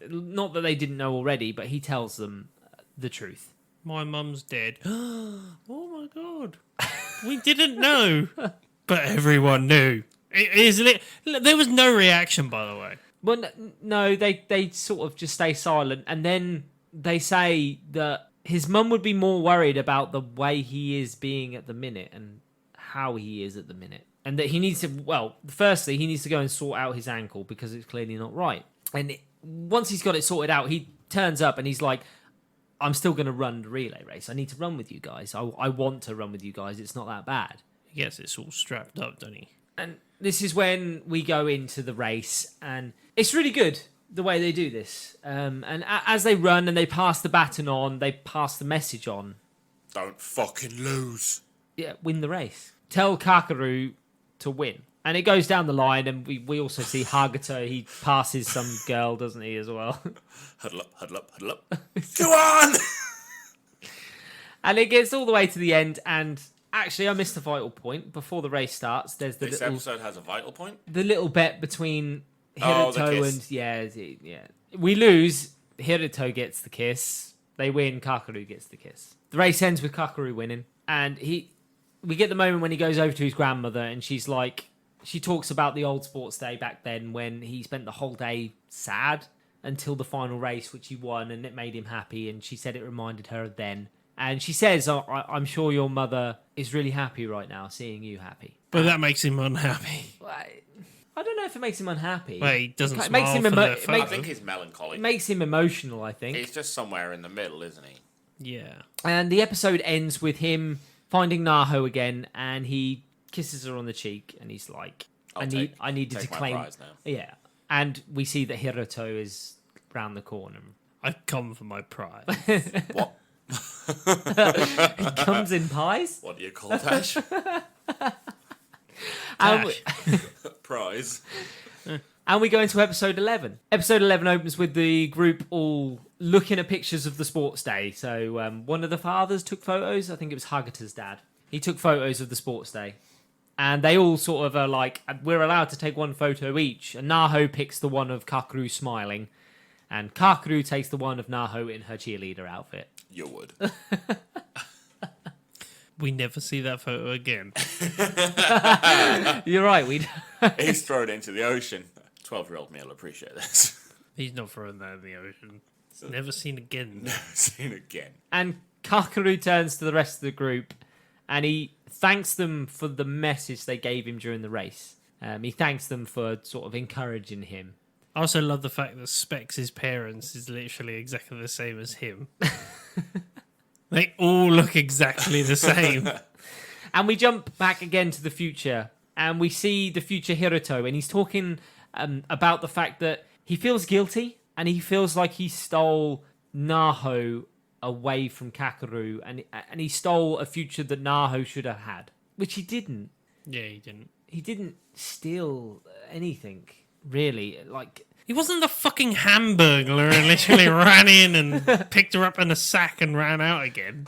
not that they didn't know already, but he tells them the truth. My mum's dead. Oh my god. We didn't know. But everyone knew. There was no reaction, by the way. Well, no, they sort of just stay silent. And then they say that his mum would be more worried about the way he is being at the minute and how he is at the minute. And that he needs to, well, firstly, he needs to go and sort out his ankle because it's clearly not right. And once he's got it sorted out, he turns up and he's like, I'm still going to run the relay race. I need to run with you guys. I want to run with you guys. It's not that bad. He gets it's all strapped up, doesn't he? And this is when we go into the race. And it's really good, the way they do this. And as they run and they pass the baton on, they pass the message on. Don't fucking lose. Yeah, win the race. Tell Kakeru to win. And it goes down the line, and we also see Hagito. He passes some girl, doesn't he, as well? Huddle up, huddle up, huddle up. Go on! And it gets all the way to the end, and actually, I missed a vital point. Before the race starts, there's the This little, episode has a vital point. the little bet between Oh, the Hiruto kiss. and... Yeah. We lose, Hiruto gets the kiss. They win, Kakeru gets the kiss. The race ends with Kakeru winning, and we get the moment when he goes over to his grandmother, and she's like... She talks about the old sports day back then when he spent the whole day sad until the final race, which he won, and it made him happy. And she said it reminded her of then. And she says, I'm sure your mother is really happy right now, seeing you happy. But that makes him unhappy. I don't know if it makes him unhappy. Well, he doesn't It smile makes him for their it photo. I think he's melancholy. makes him emotional, I think. He's just somewhere in the middle, isn't he? Yeah. And the episode ends with him finding Naho again, and he kisses her on the cheek, and he's like, I needed to my claim... prize now. Yeah. And we see that Hiruto is round the corner. I've come for my pride. What? It comes in pies. What do you call that? And we, Prize. and we go into episode 11. Episode 11 opens with the group all looking at pictures of the sports day. So one of the fathers took photos. I think it was Hagita's dad. He took photos of the sports day. And they all sort of are like, we're allowed to take one photo each. And Naho picks the one of Kakeru smiling. And Kakeru takes the one of Naho in her cheerleader outfit. You would. We never see that photo again. You're right, we. He's thrown into the ocean. 12-year-old me will appreciate this. He's not throwing that in the ocean. It's never seen again. Seen again. And Kakeru turns to the rest of the group and he thanks them for the message they gave him during the race. He thanks them for sort of encouraging him. I also love the fact that Specs' parents is literally exactly the same as him. They all look exactly the same. And we jump back again to the future and we see the future Hiruto, and he's talking about the fact that he feels guilty and he feels like he stole Naho away from Kakeru, and he stole a future that Naho should have had, which he didn't. Yeah, he didn't. He didn't steal anything, really. Like, He wasn't the fucking Hamburglar and literally ran in and picked her up in a sack and ran out again.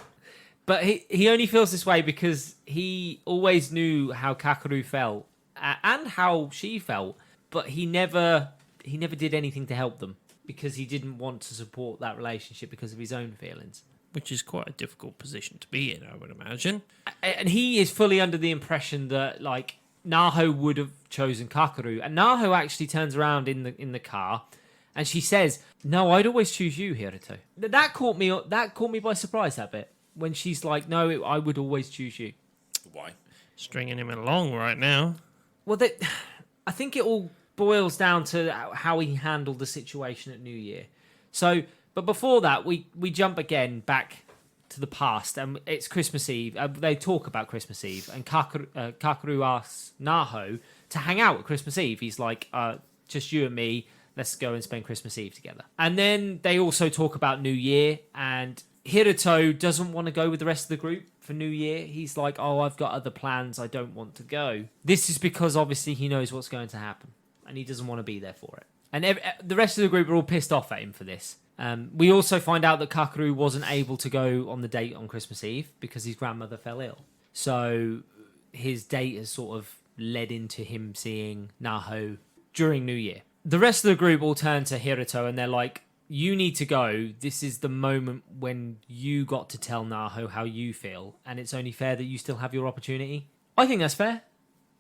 but he only feels this way because he always knew how Kakeru felt and how she felt, but he never did anything to help them because he didn't want to support that relationship because of his own feelings. Which is quite a difficult position to be in, I would imagine. And he is fully under the impression that, like, Naho would have chosen Kakeru, and Naho actually turns around in the car, and she says, "No, I'd always choose you, Hiruto." That caught me by surprise, that bit, when she's like, "No, I would always choose you." Why? Stringing him along right now. Well, I think it all boils down to how he handled the situation at New Year. So, but before that, we jump again back to the past, and it's Christmas Eve. They talk about Christmas Eve, and Kakeru asks Naho to hang out at Christmas Eve. He's like, just you and me. Let's go and spend Christmas Eve together. And then they also talk about New Year, and Hiruto doesn't want to go with the rest of the group for New Year. He's like, oh, I've got other plans. I don't want to go. This is because obviously he knows what's going to happen and he doesn't want to be there for it. And the rest of the group are all pissed off at him for this. We also find out that Kakeru wasn't able to go on the date on Christmas Eve because his grandmother fell ill. So his date has sort of led into him seeing Naho during New Year. The rest of the group all turn to Hiruto and they're like, you need to go. This is the moment when you got to tell Naho how you feel, and it's only fair that you still have your opportunity. I think that's fair.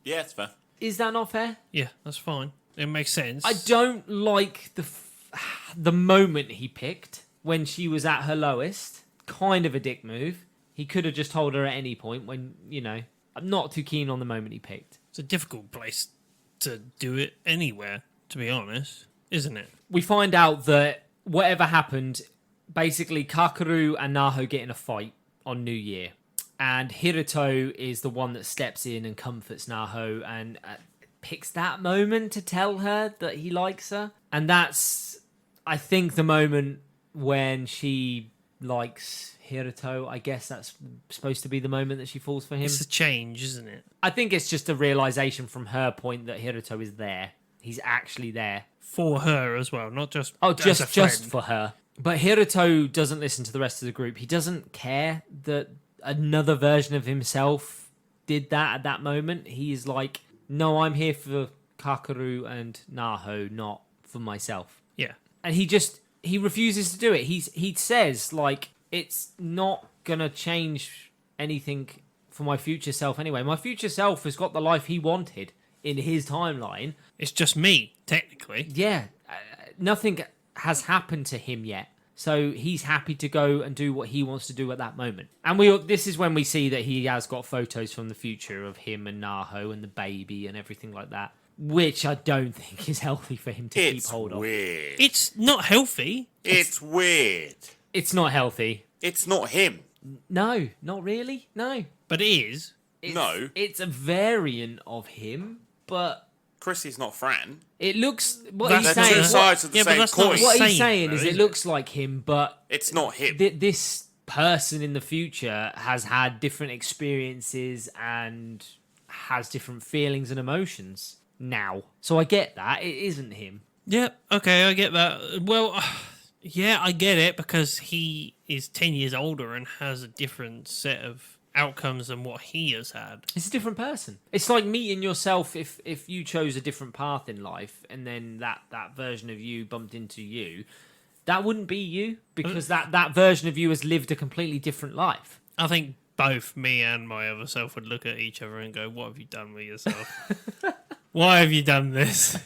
Yeah, it's fair. Is that not fair? Yeah, that's fine. It makes sense. I don't like the moment he picked when she was at her lowest. Kind of a dick move. He could have just told her at any point when, I'm not too keen on the moment he picked. It's a difficult place to do it anywhere, to be honest, isn't it? We find out that whatever happened, basically Kakeru and Naho get in a fight on New Year. And Hiruto is the one that steps in and comforts Naho and picks that moment to tell her that he likes her. And that's, I think, the moment when she likes Hiruto. I guess that's supposed to be the moment that she falls for him. It's a change, isn't it? I think it's just a realization from her point that Hiruto is there. He's actually there. For her as well, not just Oh, as a just friend. for her. But Hiruto doesn't listen to the rest of the group. He doesn't care that another version of himself did that at that moment. He is like, no, I'm here for Kakeru and Naho, not for myself. Yeah. And he refuses to do it. He says, like, it's not gonna change anything for my future self anyway. My future self has got the life he wanted in his timeline. It's just me, technically. Yeah, nothing has happened to him yet. So he's happy to go and do what he wants to do at that moment. And this is when we see that he has got photos from the future of him and Naho and the baby and everything like that, which I don't think is healthy for him to keep hold of. Weird. It's not healthy. It's weird. It's not healthy. It's not him. No, not really. No. But it is. No. It's a variant of him, but Chrissy's not Fran. it looks... What That's he's They're saying... two sides of the Yeah, but same that's not coin. What he's Same, saying though, is it isn't looks like him, but It's not him. this person in the future has had different experiences and has different feelings and emotions now. So I get that. It isn't him. Yeah, okay, I get that. Well, yeah, I get it because he is 10 years older and has a different set of outcomes than what he has had. It's a different person. It's like meeting yourself if you chose a different path in life and then that version of you bumped into you. That wouldn't be you because that version of you has lived a completely different life. I think both me and my other self would look at each other and go, what have you done with yourself? Why have you done this?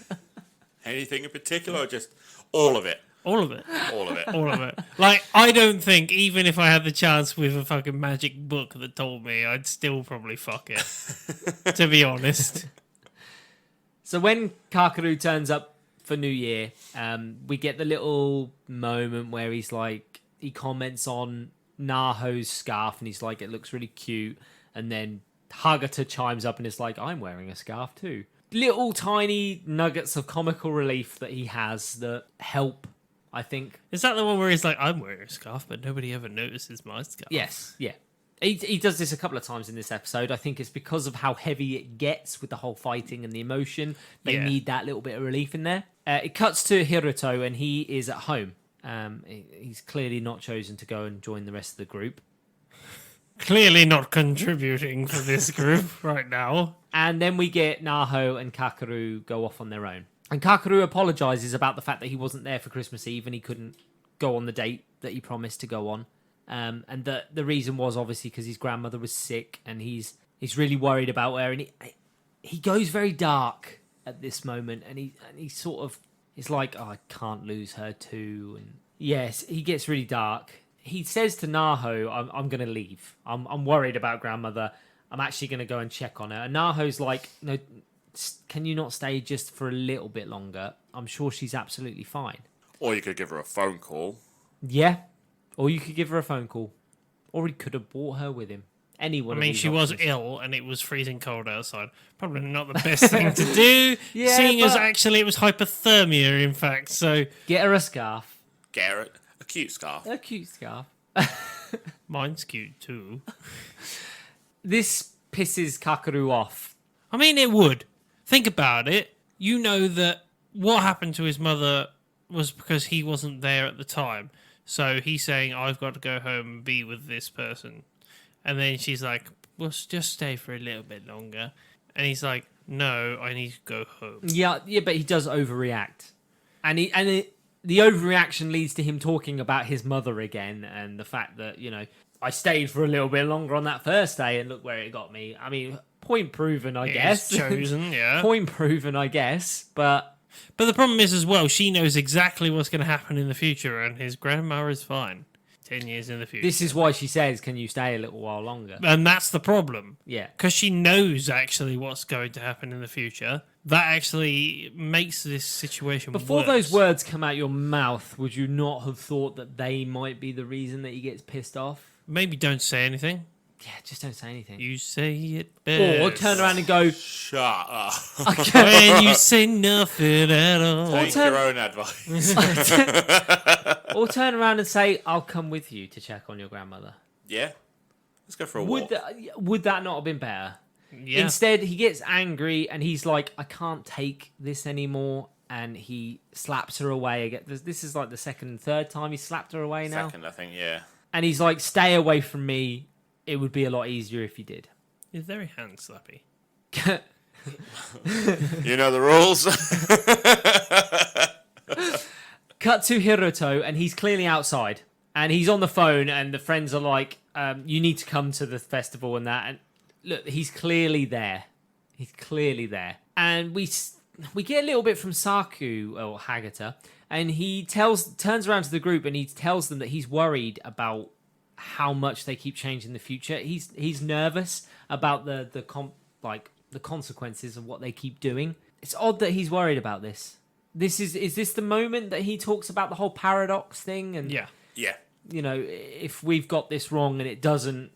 Anything in particular, or just all of it? All of it. All of it. All of it. Like, I don't think, even if I had the chance with a fucking magic book that told me, I'd still probably fuck it. To be honest. So when Kakeru turns up for New Year, we get the little moment where he's like, he comments on Naho's scarf and he's like, it looks really cute. And then Hagata chimes up and is like, I'm wearing a scarf too. Little tiny nuggets of comical relief that he has that help, I think. Is that the one where he's like, I'm wearing a scarf, but nobody ever notices my scarf? Yes, yeah. He does this a couple of times in this episode. I think it's because of how heavy it gets with the whole fighting and the emotion. They Yeah. need that little bit of relief in there. It cuts to Hiruto and he is at home. He's clearly not chosen to go and join the rest of the group. Clearly not contributing for this group right now. And then we get Naho and Kakeru go off on their own. And Kakeru apologizes about the fact that he wasn't there for Christmas Eve and he couldn't go on the date that he promised to go on. And the reason was obviously because his grandmother was sick and he's really worried about her. And he goes very dark at this moment. And he sort of is like, oh, I can't lose her too. And yes, he gets really dark. He says to Naho, I'm going to leave. I'm worried about grandmother. I'm actually going to go and check on her. And Naho's like, no, can you not stay just for a little bit longer? I'm sure she's absolutely fine. Or you could give her a phone call. Yeah. Or you could give her a phone call. Or he could have brought her with him. Any I one of mean, these she was options. ill and it was freezing cold outside. Probably not the best thing to do, Yeah, seeing as but- actually it was hypothermia, in fact. So Get her a scarf. Garrett, a cute scarf. A cute scarf. mine's cute too. This pisses Kakaru off. I mean, it would. Think about it. You know that what happened to his mother was because he wasn't there at the time. So he's saying, I've got to go home and be with this person. And then she's like, well, just stay for a little bit longer. And he's like, no, I need to go home. Yeah, but he does overreact. And the overreaction leads to him talking about his mother again and the fact that, I stayed for a little bit longer on that first day and look where it got me. I mean, point proven, I guess. It's chosen, yeah. Point proven, I guess. But the problem is as well, she knows exactly what's going to happen in the future, and his grandma is fine 10 years in the future. this is why she says, can you stay a little while longer? And that's the problem. Yeah. Because she knows actually what's going to happen in the future. That actually makes this situation Before worse. those words come out your mouth, would you not have thought that they might be the reason that he gets pissed off? Maybe don't say anything. Yeah, just don't say anything. You say it best. Or turn around and go, Shut up. When you say nothing at all. Take turn- your own advice. or turn around and say, I'll come with you to check on your grandmother. Yeah. Let's go for a walk. Would that not have been better? Yeah. Instead, he gets angry and he's like, I can't take this anymore. And he slaps her away again. This is like the second and third time he slapped her away now. Second, I think, yeah. And he's like, stay away from me. It would be a lot easier if you did. He's very hand slappy. You know the rules. Cut to Hiroto, and he's clearly outside. And he's on the phone, and the friends are like, you need to come to the festival and that. And look, he's clearly there. He's clearly there. And we get a little bit from Saku, or Hagata, and he turns around to the group and he tells them that he's worried about how much they keep changing the future. He's nervous about the consequences of what they keep doing. It's odd that he's worried about this. Is this the moment that he talks about the whole paradox thing? And Yeah. Yeah. if we've got this wrong and it doesn't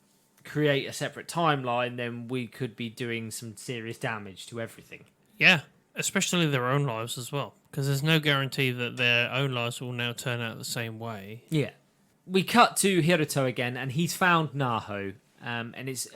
create a separate timeline, then we could be doing some serious damage to everything. Yeah. Especially their own lives as well. Because there's no guarantee that their own lives will now turn out the same way. Yeah. We cut to Hiroto again, and he's found Naho. And it's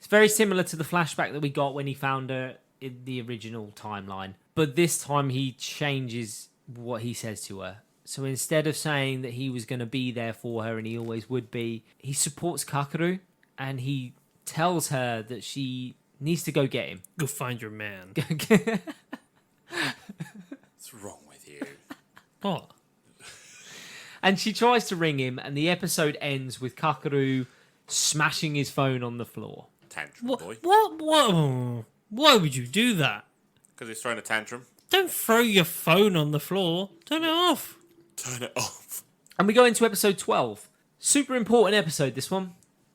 very similar to the flashback that we got when he found her in the original timeline. But this time he changes what he says to her. So instead of saying that he was going to be there for her and he always would be, he supports Kakaru and he tells her that she needs to go get him. Go find your man. What's wrong with you? What? And she tries to ring him, and the episode ends with Kakaru smashing his phone on the floor. Tantrum, What? boy. What? Why would you do that? Because he's throwing a tantrum. Don't throw your phone on the floor. Turn it off. Turn it off. And we go into episode 12. Super important episode, this one,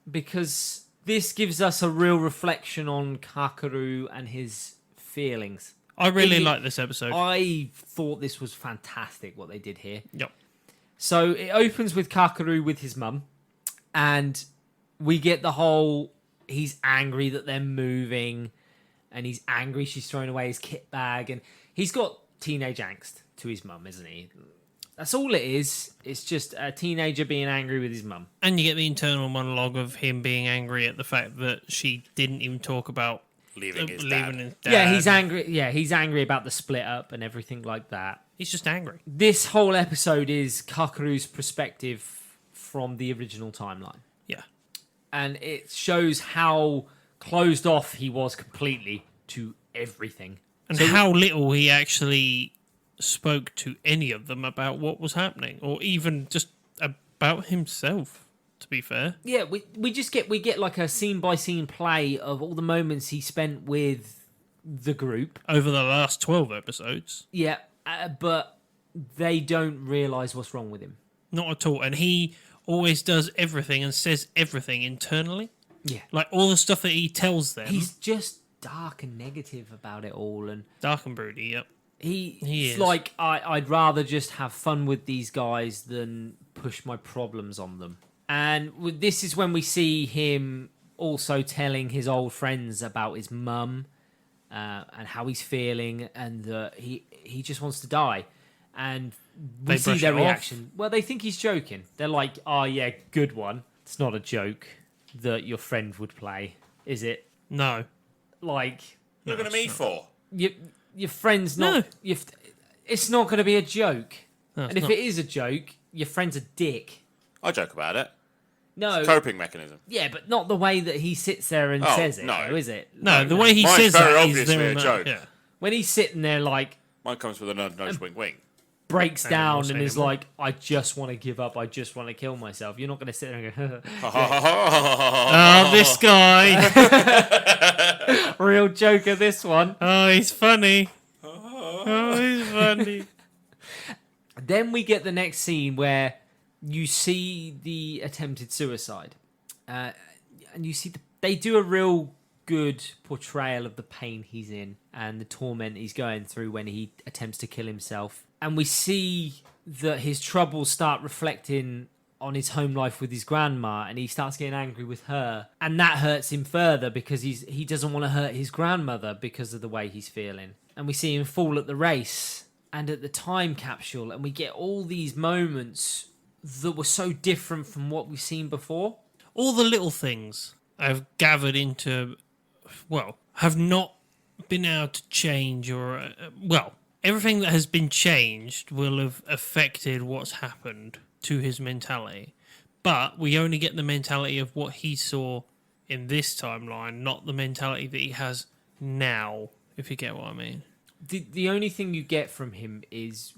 because this gives us a real reflection on Kakaru and his feelings. I really It- like this episode. I thought this was fantastic what they did here. Yep. So it opens with Kakaru with his mum, and we get the whole he's angry that they're moving, and he's angry she's throwing away his kit bag, and he's got teenage angst to his mum, isn't he? That's all it is. It's just a teenager being angry with his mum. And you get the internal monologue of him being angry at the fact that she didn't even talk about Leaving his leaving dad. his dad. Yeah, he's angry. Yeah, he's angry about the split up and everything like that. He's just angry. This whole episode is Kakaru's perspective from the original timeline. Yeah. And it shows how closed off he was completely to everything. And how little he actually spoke to any of them about what was happening, or even just about himself, to be fair. Yeah, we get like a scene by scene play of all the moments he spent with the group. Over the last 12 episodes. Yeah, but they don't realize what's wrong with him. Not at all. And he always does everything and says everything internally. Yeah. Like all the stuff that he tells them. He's just dark and negative about it all, and dark and broody, yep. He's is. like, I'd rather just have fun with these guys than push my problems on them. And this is when we see him also telling his old friends about his mum and how he's feeling, and that he just wants to die. And we They see brush their it off? reaction. Well, they think he's joking. They're like, "Oh yeah, good one. It's not a joke that your friend would play, is it?" No. Like Looking at me for? your friend's not. No. It's not going to be a joke. No, it's And if not. it is a joke, your friend's a dick. I joke about it. No, Coping mechanism. yeah, but not the way that he sits there and Oh, says it, no. though, is it? No, the way he Mine's says very that obviously is there a on that- joke. Yeah. When he's sitting there, like, Mine comes with a nudge, wink, wink. breaks I don't down say and is anymore. like, I just want to give up, I just want to kill myself. You're not going to sit there and go, Oh, this guy. real joker, this one. Oh, he's funny. Oh, he's funny. Then we get the next scene where you see the attempted suicide. And you see they do a real good portrayal of the pain he's in and the torment he's going through when he attempts to kill himself. And we see that his troubles start reflecting on his home life with his grandma, and he starts getting angry with her. And that hurts him further because he doesn't want to hurt his grandmother because of the way he's feeling. And we see him fall at the race and at the time capsule, and we get all these moments that were so different from what we've seen before. All the little things I've gathered into, well, have not been able to change or, everything that has been changed will have affected what's happened to his mentality. But we only get the mentality of what he saw in this timeline, not the mentality that he has now, if you get what I mean. The only thing you get from him is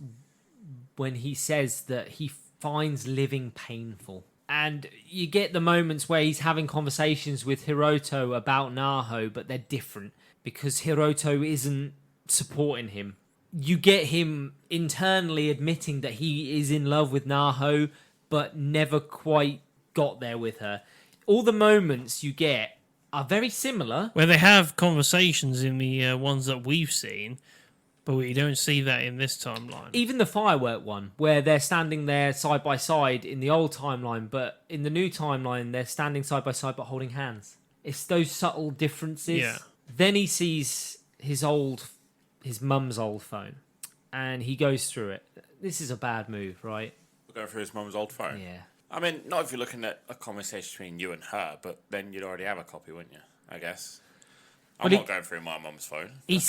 when he says that he finds living painful. And you get the moments where he's having conversations with Hiroto about Naho, but they're different because Hiroto isn't supporting him. You get him internally admitting that he is in love with Naho, but never quite got there with her. All the moments you get are very similar. Where they have conversations in the ones that we've seen, but we don't see that in this timeline. Even the firework one, where they're standing there side by side in the old timeline, but in the new timeline, they're standing side by side but holding hands. It's those subtle differences. Yeah. Then he sees his mum's old phone, and he goes through it. This is a bad move, right? Going through his mum's old phone. Yeah. I mean, not if you're looking at a conversation between you and her, but then you'd already have a copy, wouldn't you? I guess. I'm But not going through my mum's phone. He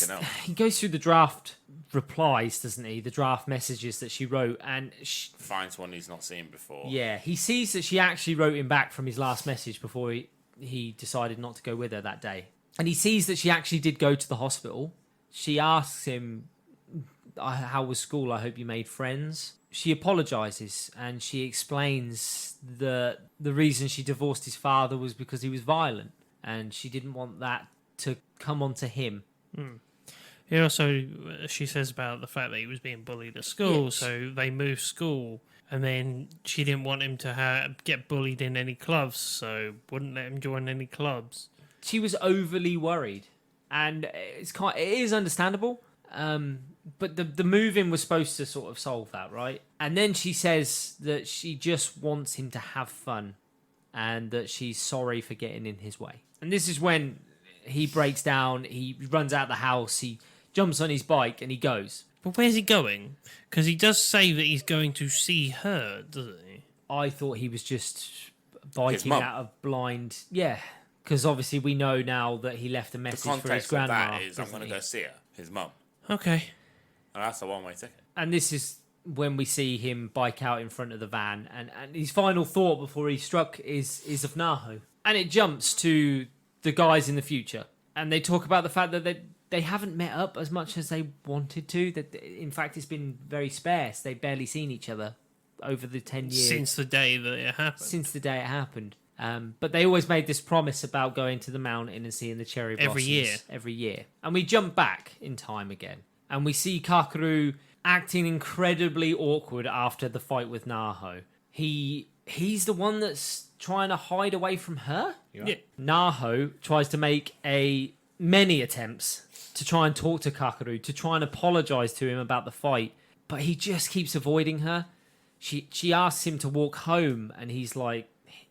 goes through the draft replies, doesn't he? The draft messages that she wrote, and Finds one he's not seen before. yeah, he sees that she actually wrote him back from his last message before he decided not to go with her that day. And he sees that she actually did go to the hospital. She asks him, how was school? I hope you made friends. She apologizes and she explains that the reason she divorced his father was because he was violent, and she didn't want that to come onto him. He also, she says about the fact that he was being bullied at school, Yes. so they moved school, and then she didn't want him to get bullied in any clubs, so wouldn't let him join any clubs. She was overly worried, and it is understandable. But the move-in was supposed to sort of solve that, right? And then she says that she just wants him to have fun, and that she's sorry for getting in his way. And this is when he breaks down. He runs out the house. He jumps on his bike and he goes. But where's he going? Because he does say that he's going to see her, doesn't he? I thought he was just His biking mum. out of blind. Yeah, because obviously we know now that he left a The message for his context of grandma. that is I'm doesn't going to he? go see her, his mum. Okay. And that's a one-way ticket. And this is when we see him bike out in front of the van, and his final thought before he struck is of Naho. And it jumps to the guys in the future, and they talk about the fact that they haven't met up as much as they wanted to. That in fact it's been very sparse. They've barely seen each other over the 10 years Since the day that it happened. since the day it happened. But they always made this promise about going to the mountain and seeing the cherry blossoms Every year. every year. And we jump back in time again, and we see Kakeru acting incredibly awkward after the fight with Naho. He's the one that's trying to hide away from her. Yeah. Naho tries to make many attempts to try and talk to Kakeru, to try and apologize to him about the fight, but he just keeps avoiding her. She asks him to walk home, and he's like,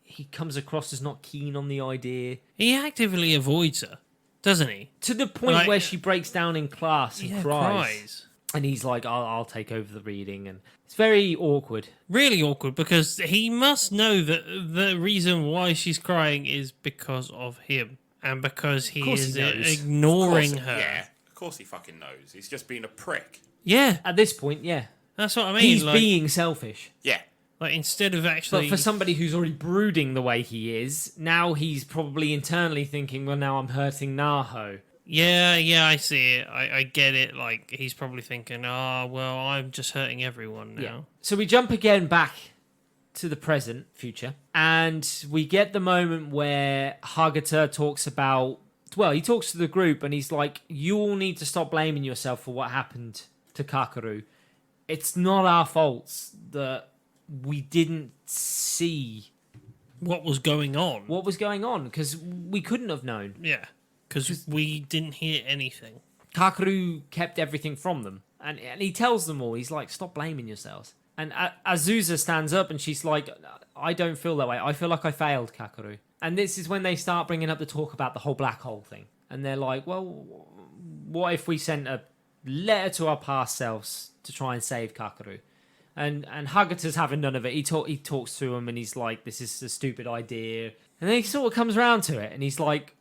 he comes across as not keen on the idea. He actively avoids her, doesn't he? To the point Like- where she breaks down in class and Yeah, cries. And he's like, I'll take over the reading. And it's very awkward. Really awkward because he must know that the reason why she's crying is because of him and because he course is he knows. ignoring her. Yeah, of course he fucking knows. He's just being a prick. Yeah, At this point, yeah. that's what I mean. He's like, being selfish. Yeah. like instead of But actually, for somebody who's already brooding the way he is, now he's probably internally thinking, well, now I'm hurting Naho. yeah, I see it. I get it. Like he's probably thinking, oh well, I'm just hurting everyone now. Yeah. So we jump again back to the present, future, and we get the moment where Hagata talks about, well, he talks to the group and he's like, you all need to stop blaming yourself for what happened to Kakeru. It's not our faults that we didn't see What was going on? what was going on because we couldn't have known. Yeah, because we didn't hear anything. Kakeru kept everything from them. And he tells them all, he's like, stop blaming yourselves. And Azusa stands up and she's like, I don't feel that way. I feel like I failed Kakeru. And this is when they start bringing up the talk about the whole black hole thing. And they're like, well, what if we sent a letter to our past selves to try and save Kakeru? And Hagata's having none of it. He talks to him and he's like, this is a stupid idea. And then he sort of comes around to it and he's like,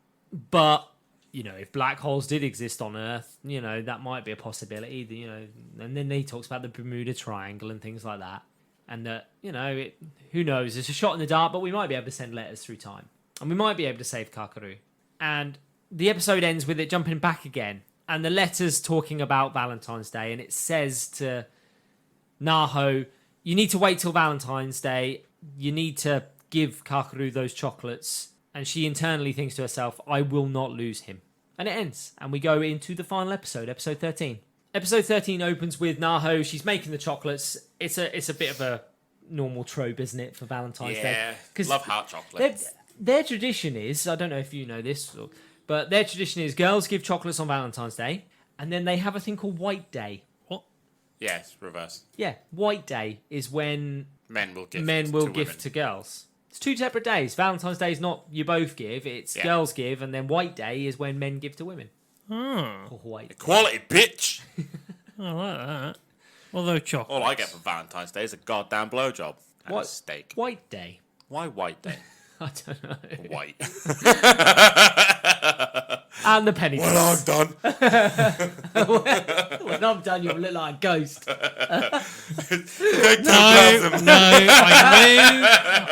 but, you know, if black holes did exist on Earth, you know, that might be a possibility, you know. And then he talks about the Bermuda Triangle and things like that. And that, you know, who knows? It's a shot in the dark, but we might be able to send letters through time. And we might be able to save Kakeru. And the episode ends with it jumping back again. And the letter's talking about Valentine's Day. And it says to Naho, you need to wait till Valentine's Day. You need to give Kakeru those chocolates. And she internally thinks to herself, I will not lose him. And it ends. And we go into the final episode, episode 13. Episode 13 opens with Naho. She's making the chocolates. It's a bit of a normal trope, isn't it, for Valentine's Day? Yeah, love hot chocolate. Their tradition is, I don't know if you know this, but their tradition is girls give chocolates on Valentine's Day. And then they have a thing called White Day. What? Yes, reverse. Yeah, White Day is when Men will gift gift to girls. It's two separate days. Valentine's Day is not you both give, it's Yeah. girls give, and then White Day is when men give to women. Oh, Or White Day. Equality, bitch! I like that. Although chocolate. All I get for Valentine's Day is a goddamn blowjob and What? a steak. White Day. Why white day? I don't know. White. And the penny. Well, I'm done. When I'm done, you'll look like a ghost. No,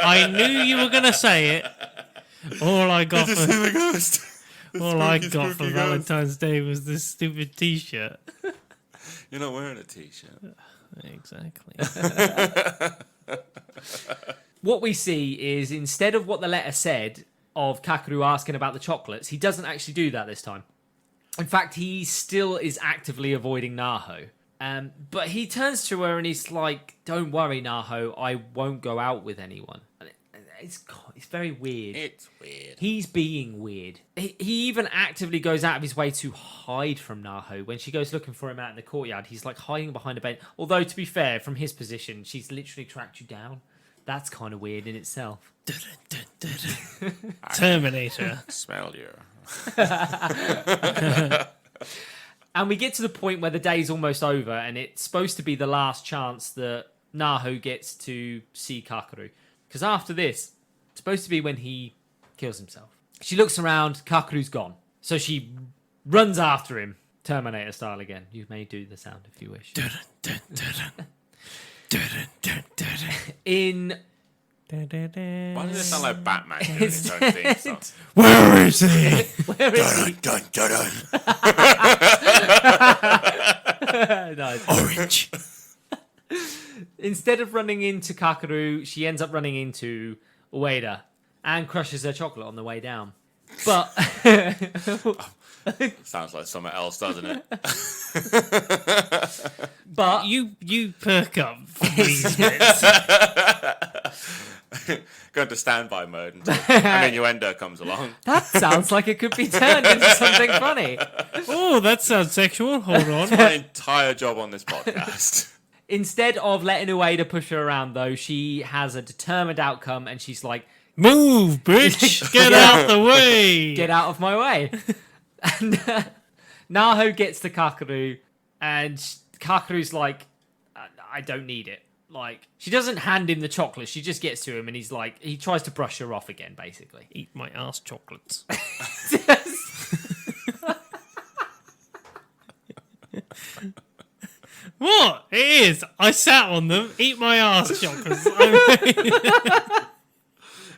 I knew you were gonna say it. All I got Just for see the ghost. all I spooky, got for spooky ghost. Valentine's Day was this stupid T-shirt. You're not wearing a t-shirt. Exactly. What we see is instead of what the letter said of Kakeru asking about the chocolates, he doesn't actually do that this time. In fact, he still is actively avoiding Naho. But he turns to her and he's like, don't worry, Naho, I won't go out with anyone. And it's very weird. It's weird. He's being weird. He even actively goes out of his way to hide from Naho. When she goes looking for him out in the courtyard, he's like hiding behind a bed. Although, to be fair, from his position, she's literally tracked you down. That's kind of weird in itself. Terminator. Smell you. And we get to the point where the day's almost over, and it's supposed to be the last chance that Naho gets to see Kakeru. Because after this, it's supposed to be when he kills himself. She looks around, Kakeru's gone. So she runs after him, Terminator style again. You may do the sound if you wish. In Why does it sound like Batman doing its own theme song? Where is he? where is he? Dun, dun, dun, dun. Nice. Orange. Instead of running into Kakeru, she ends up running into Ueda and crushes her chocolate on the way down. But Sounds like something else, doesn't it? but You perk up for these bits. Go into standby mode until an innuendo comes along. that sounds like it could be turned into something funny. Oh, that sounds sexual. Hold on. My entire job on this podcast. Instead of letting Ueda push her around, though, she has a determined outcome and she's like, Move, bitch! Get out the way! Get out of my way. And Naho gets to Kakaru, and Kakaru's like, I don't need it. Like, she doesn't hand him the chocolate, she just gets to him, and he's like, he tries to brush her off again, basically. Eat my ass chocolates. What? It is. I sat on them. Eat my ass chocolates.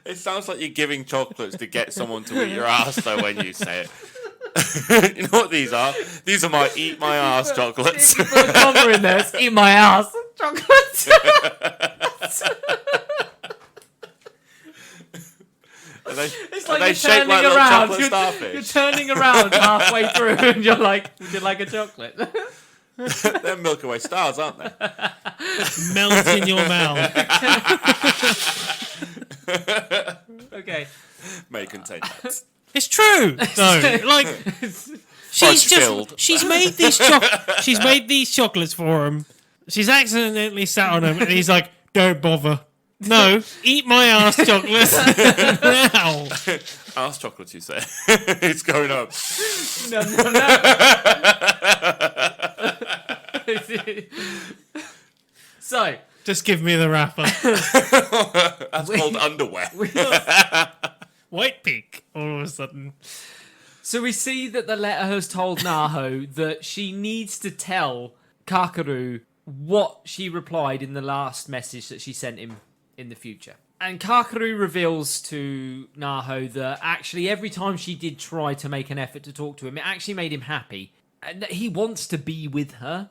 It sounds like you're giving chocolates to get someone to eat your ass, though, when you say it. You know what these are? These are my eat my ass chocolates. Put a comma in there, it's eat my ass chocolates. It's like they you're shaped turning like little around. chocolate You're starfish? turning around halfway through, and you're like, "Would you like a chocolate?" They're Milky Way stars, aren't they? Melt in your mouth. Okay. May contain nuts. It's true, though. Like, Fudge-filled. she's made these chocolates for him. She's accidentally sat on them, and he's like, "Don't bother. No, eat my ass chocolates now." Ass chocolates, you say? It's going up. No. So, Just give me the wrapper. That's called underwear. White peak. All of a sudden, so we see that the letter has told Naho that she needs to tell Kakaru what she replied in the last message that she sent him in the future. And Kakaru reveals to Naho that actually every time she did try to make an effort to talk to him, it actually made him happy. And that he wants to be with her.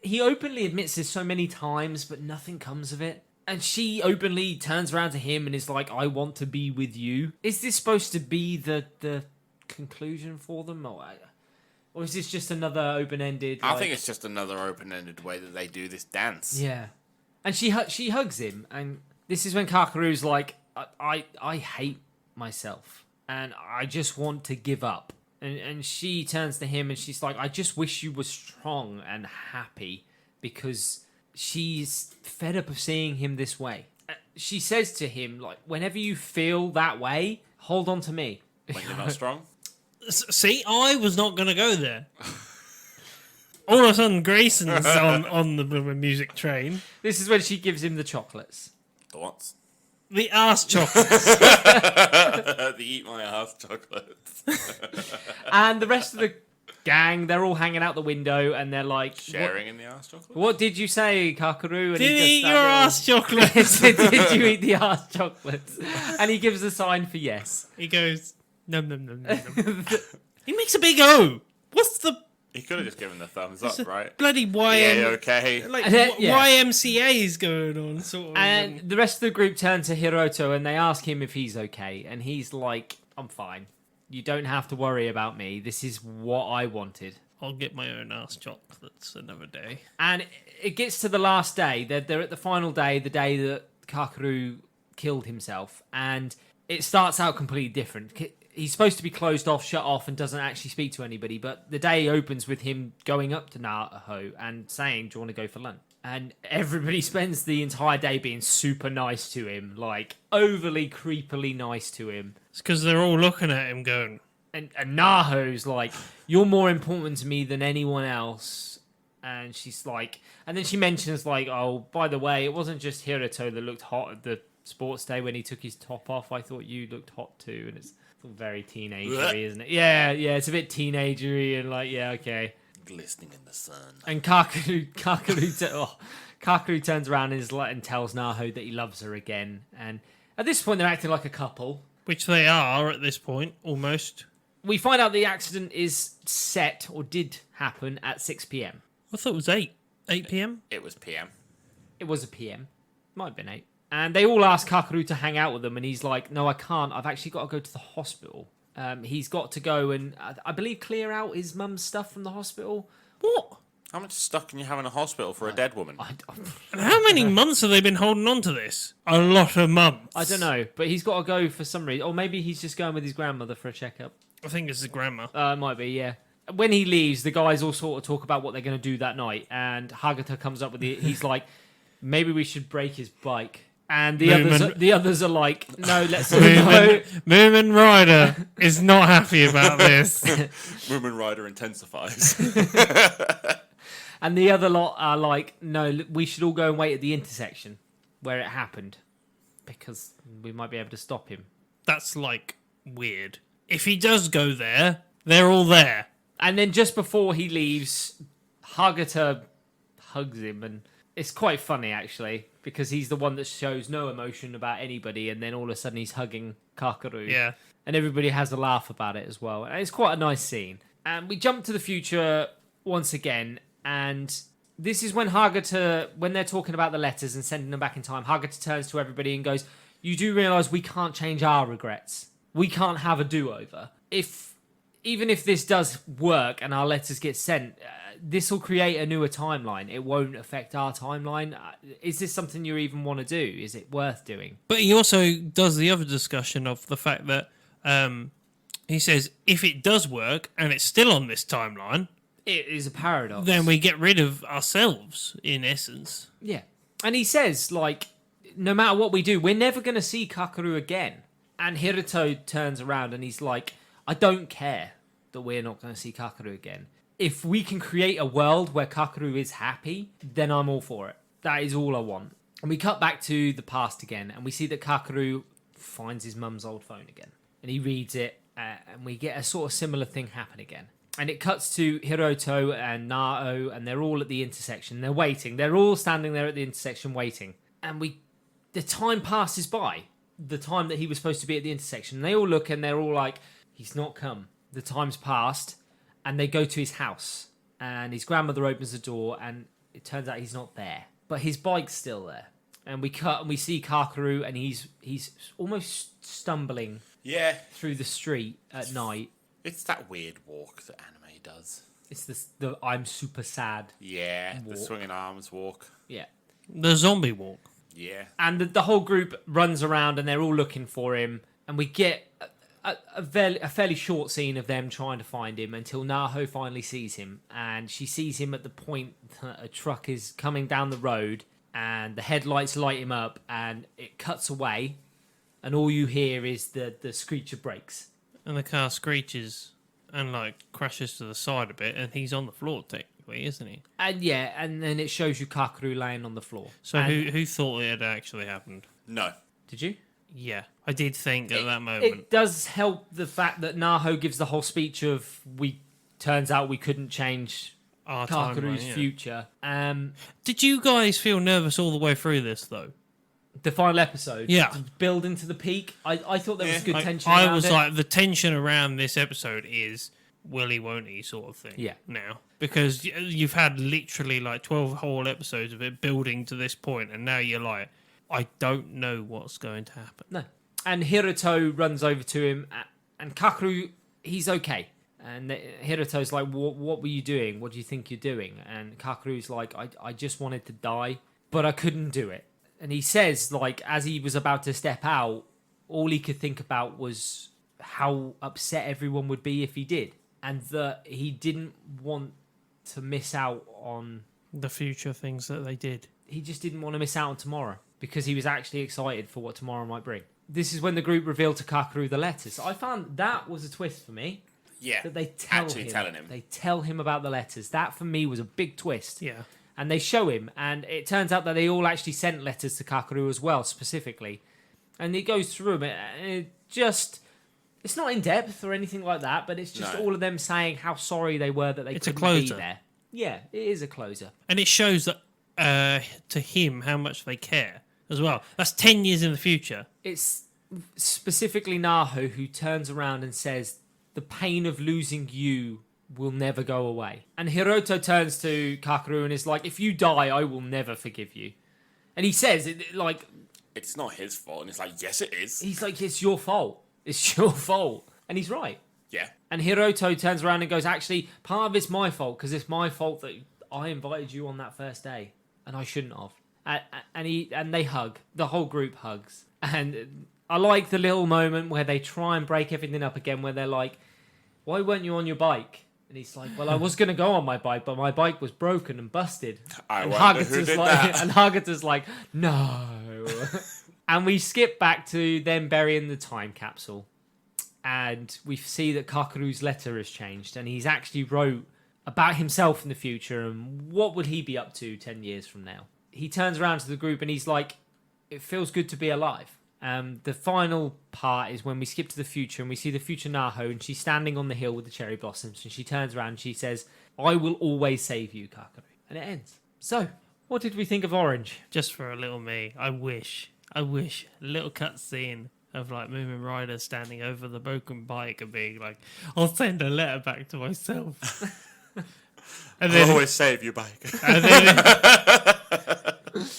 He openly admits this so many times, but nothing comes of it. And she openly turns around to him and is like, I want to be with you. Is this supposed to be the conclusion for them? Or is this just another open-ended... I think it's just another open-ended way that they do this dance. Yeah. And she hugs him, and this is when Kakaru's like, I hate myself, and I just want to give up. And she turns to him, and she's like, I just wish you were strong and happy, because she's fed up of seeing him this way. She says to him, like, whenever you feel that way, hold on to me. When you're not strong. see, I was not going to go there. All of a sudden, Grayson's on the music train. This is when she gives him the chocolates. The what? The ass chocolates. The eat my ass chocolates. And the rest of the gang, they're all hanging out the window, and they're like... Sharing in the ass chocolate? What did you say, Kakaru? And Did he he eat does your that ass chocolates? Did you eat the ass chocolates? And he gives a sign for yes. He goes, num num num num. Num. He makes a big O. What's the He could have just given the thumbs up, right? bloody Yeah, okay. like Yeah. YMCA's going on, sort of? And the rest of the group turn to Hiroto and they ask him if he's okay. And he's like, I'm fine. You don't have to worry about me. This is what I wanted. I'll get my own ass chocolates another day. And it gets to the last day. They're at the final day, the day that Kakaru killed himself. And it starts out completely different. He's supposed to be closed off, shut off, and doesn't actually speak to anybody. But the day opens with him going up to Naho and saying, do you want to go for lunch? And everybody spends the entire day being super nice to him. Like, overly creepily nice to him. It's because they're all looking at him going, And Naho's like, you're more important to me than anyone else. And she's like... And then she mentions, like, oh, by the way, it wasn't just Hiroto that looked hot at the sports day when he took his top off. I thought you looked hot too. And it's very teenagery, isn't it? Yeah, it's a bit teenagery and like, yeah, okay. Glistening in the sun. And Kakaru turns around and tells Naho that he loves her again. And at this point, they're acting like a couple. which they are at this point, almost. We find out the accident is set or did happen at 6 p.m. I thought it was 8 p.m. It was PM. It was a PM. Might have been 8. And they all ask Kakaru to hang out with them, and he's like, no, I can't. I've actually got to go to the hospital. He's got to go and, I believe, clear out his mum's stuff from the hospital. What? How much stuff can you have in a hospital for a dead woman? And how many months have they been holding on to this? A lot of months. I don't know, but he's got to go for some reason. Or maybe he's just going with his grandmother for a checkup. I think it's his grandma. It might be, yeah. When he leaves, the guys all sort of talk about what they're going to do that night. And Hagata comes up with it. He's like, maybe we should break his bike. And Moomin- the others are like, no, let's no. Moomin Rider is not happy about this. Moomin Rider intensifies. And the other lot are like, no, we should all go and wait at the intersection where it happened because we might be able to stop him. That's like weird. If he does go there, they're all there. And then just before he leaves, Hagata hugs him, and it's quite funny actually because he's the one that shows no emotion about anybody, and then all of a sudden he's hugging Kakaru. Yeah. And everybody has a laugh about it as well. And it's quite a nice scene. And we jump to the future once again, and this is when when they're talking about the letters and sending them back in time, Hagata turns to everybody and goes, you do realise we can't change our regrets. We can't have a do-over. Even if this does work and our letters get sent, this will create a newer timeline. It won't affect our timeline. Is this something you even want to do? Is it worth doing? But he also does the other discussion of the fact that he says if it does work and it's still on this timeline, It is a paradox. then we get rid of ourselves, in essence. Yeah. And he says, like, no matter what we do, we're never going to see Kakaru again. And Hiruto turns around and he's like, I don't care that we're not going to see Kakaru again. If we can create a world where Kakaru is happy, then I'm all for it. That is all I want. And we cut back to the past again, and we see that Kakaru finds his mum's old phone again. And he reads it, and we get a sort of similar thing happen again. And it cuts to Hiroto and Nao, and they're all at the intersection. They're waiting. They're all standing there at the intersection waiting. And the time passes by. The time that he was supposed to be at the intersection. And they all look and they're all like, he's not come. The time's passed. And they go to his house. And his grandmother opens the door and it turns out he's not there. But his bike's still there. And we cut and we see Kakaru and he's almost stumbling Yeah, through the street at night. it's that weird walk that anime does. It's the I'm super sad. Yeah, Walk. the swinging arms walk. Yeah. The zombie walk. Yeah. And the whole group runs around and they're all looking for him. And we get a fairly short scene of them trying to find him until Naho finally sees him. And she sees him at the point that a truck is coming down the road and the headlights light him up and it cuts away. And all you hear is the screech of brakes. And the car screeches and like crashes to the side a bit, and he's on the floor technically, isn't he? And yeah, and then it shows you Kakaru laying on the floor. So And- who thought it had actually happened? No. Did you? Yeah, I did think at that moment. It does help the fact that Naho gives the whole speech of turns out we couldn't change Our Kakaru's timeline, yeah. future. Did you guys feel nervous all the way through this though? The final episode, Yeah. building to the peak. I thought there was Yeah. good Like, tension. I around was it. like, the tension around this episode is will he, won't he sort of thing. Yeah. Now, because you've had literally like 12 whole episodes of it building to this point, and now you're like, I don't know what's going to happen. No. And Hiruto runs over to him, and Kakaru, he's okay. And Hiruto's like, what were you doing? What do you think you're doing? And Kakaru's like, I just wanted to die, but I couldn't do it. And he says, like, as he was about to step out, all he could think about was how upset everyone would be if he did. And that he didn't want to miss out on... The future things that they did. He just didn't want to miss out on tomorrow because he was actually excited for what tomorrow might bring. This is when the group revealed to Kakaru the letters. I found that was a twist for me. Yeah. That they tell Actually him. telling him. They tell him about the letters. That for me was a big twist. Yeah. And they show him, and it turns out that they all actually sent letters to Kakaru as well, specifically. And he goes through them, and it just... It's not in depth or anything like that, but it's just No. all of them saying how sorry they were that they It's a couldn't be closer. there. Yeah, it is a closer. And it shows that to him how much they care as well. That's 10 years in the future. It's specifically Naho who turns around and says, the pain of losing you will never go away. And Hiroto turns to Kakaru and is like, if you die, I will never forgive you. And he says, like, It's not his fault. And it's like, yes, it is. he's like, it's your fault. It's your fault. And he's right. Yeah. And Hiroto turns around and goes, actually, part of it's my fault because it's my fault that I invited you on that first day and I shouldn't have. And they hug. The whole group hugs. And I like the little moment where they try and break everything up again, where they're like, why weren't you on your bike? And he's like, well, I was going to go on my bike, but my bike was broken and busted. I and wonder who Hagata's did like, that. And Hagata's like, no. And we skip back to them burying the time capsule. And we see that Kakeru's letter has changed. And he's actually wrote about himself in the future and what would he be up to 10 years from now. He turns around to the group and he's like, it feels good to be alive. The final part is when we skip to the future and we see the future Naho, and she's standing on the hill with the cherry blossoms, and she turns around and she says, I will always save you, Kakeru. And it ends. So, what did we think of Orange? Just for a little me, I wish a little cutscene of like Moomin Rider standing over the broken bike and being like, I'll send a letter back to myself. And I'll then, always save you, bike.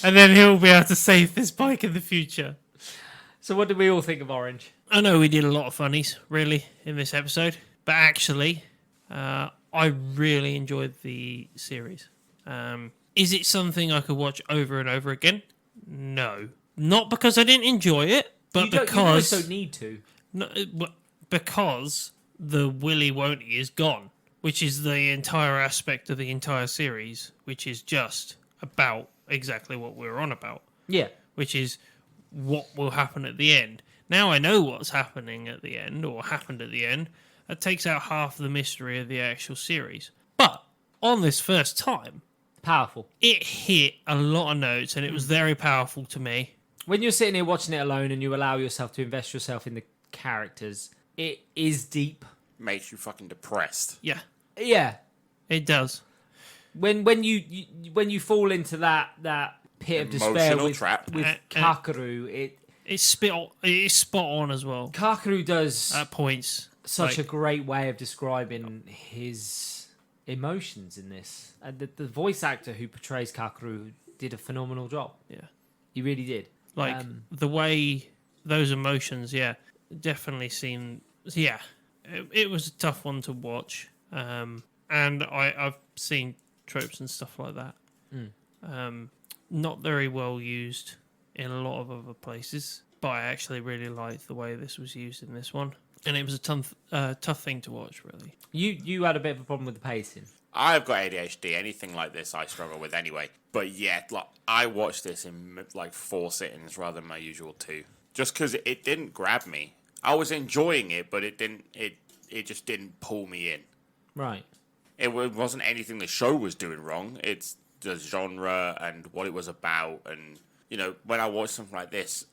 and then he'll be able to save this bike in the future. So what did we all think of Orange? I know we did a lot of funnies, really, in this episode. But actually, I really enjoyed the series. Is it something I could watch over and over again? No. Not because I didn't enjoy it, but You because... don't need to. No, because the Willy Won'ty is gone, which is the entire aspect of the entire series, which is just about exactly what we're on about, Yeah. which is what will happen at the end. Now I know what's happening at the end, or happened at the end. That takes out half the mystery of the actual series. But on this first time, Powerful. it hit a lot of notes, and it was very powerful to me. When you're sitting here watching it alone and you allow yourself to invest yourself in the characters, it is deep. Makes you fucking depressed. Yeah, Yeah. it does. When you fall into that pit of despair Emotional with, trap. with Kakeru, It's spot on as well Kakeru does at points. such like, a great way of describing his emotions in this. And the voice actor who portrays Kakeru did a phenomenal job. Yeah. He really did. Like the way those emotions, definitely seem. Yeah, it was a tough one to watch, and I've seen tropes and stuff like that. Not very well used in a lot of other places, but I actually really liked the way this was used in this one, and it was a tough thing to watch, really. You had a bit of a problem with the pacing. I've got ADHD. Anything like this, I struggle with anyway. But yeah, like I watched this in like 4 sittings rather than my usual 2, just because it didn't grab me. I was enjoying it, but it didn't. It just didn't pull me in. Right. It wasn't anything the show was doing wrong. It's the genre and what it was about. And you know, when I watch something like this,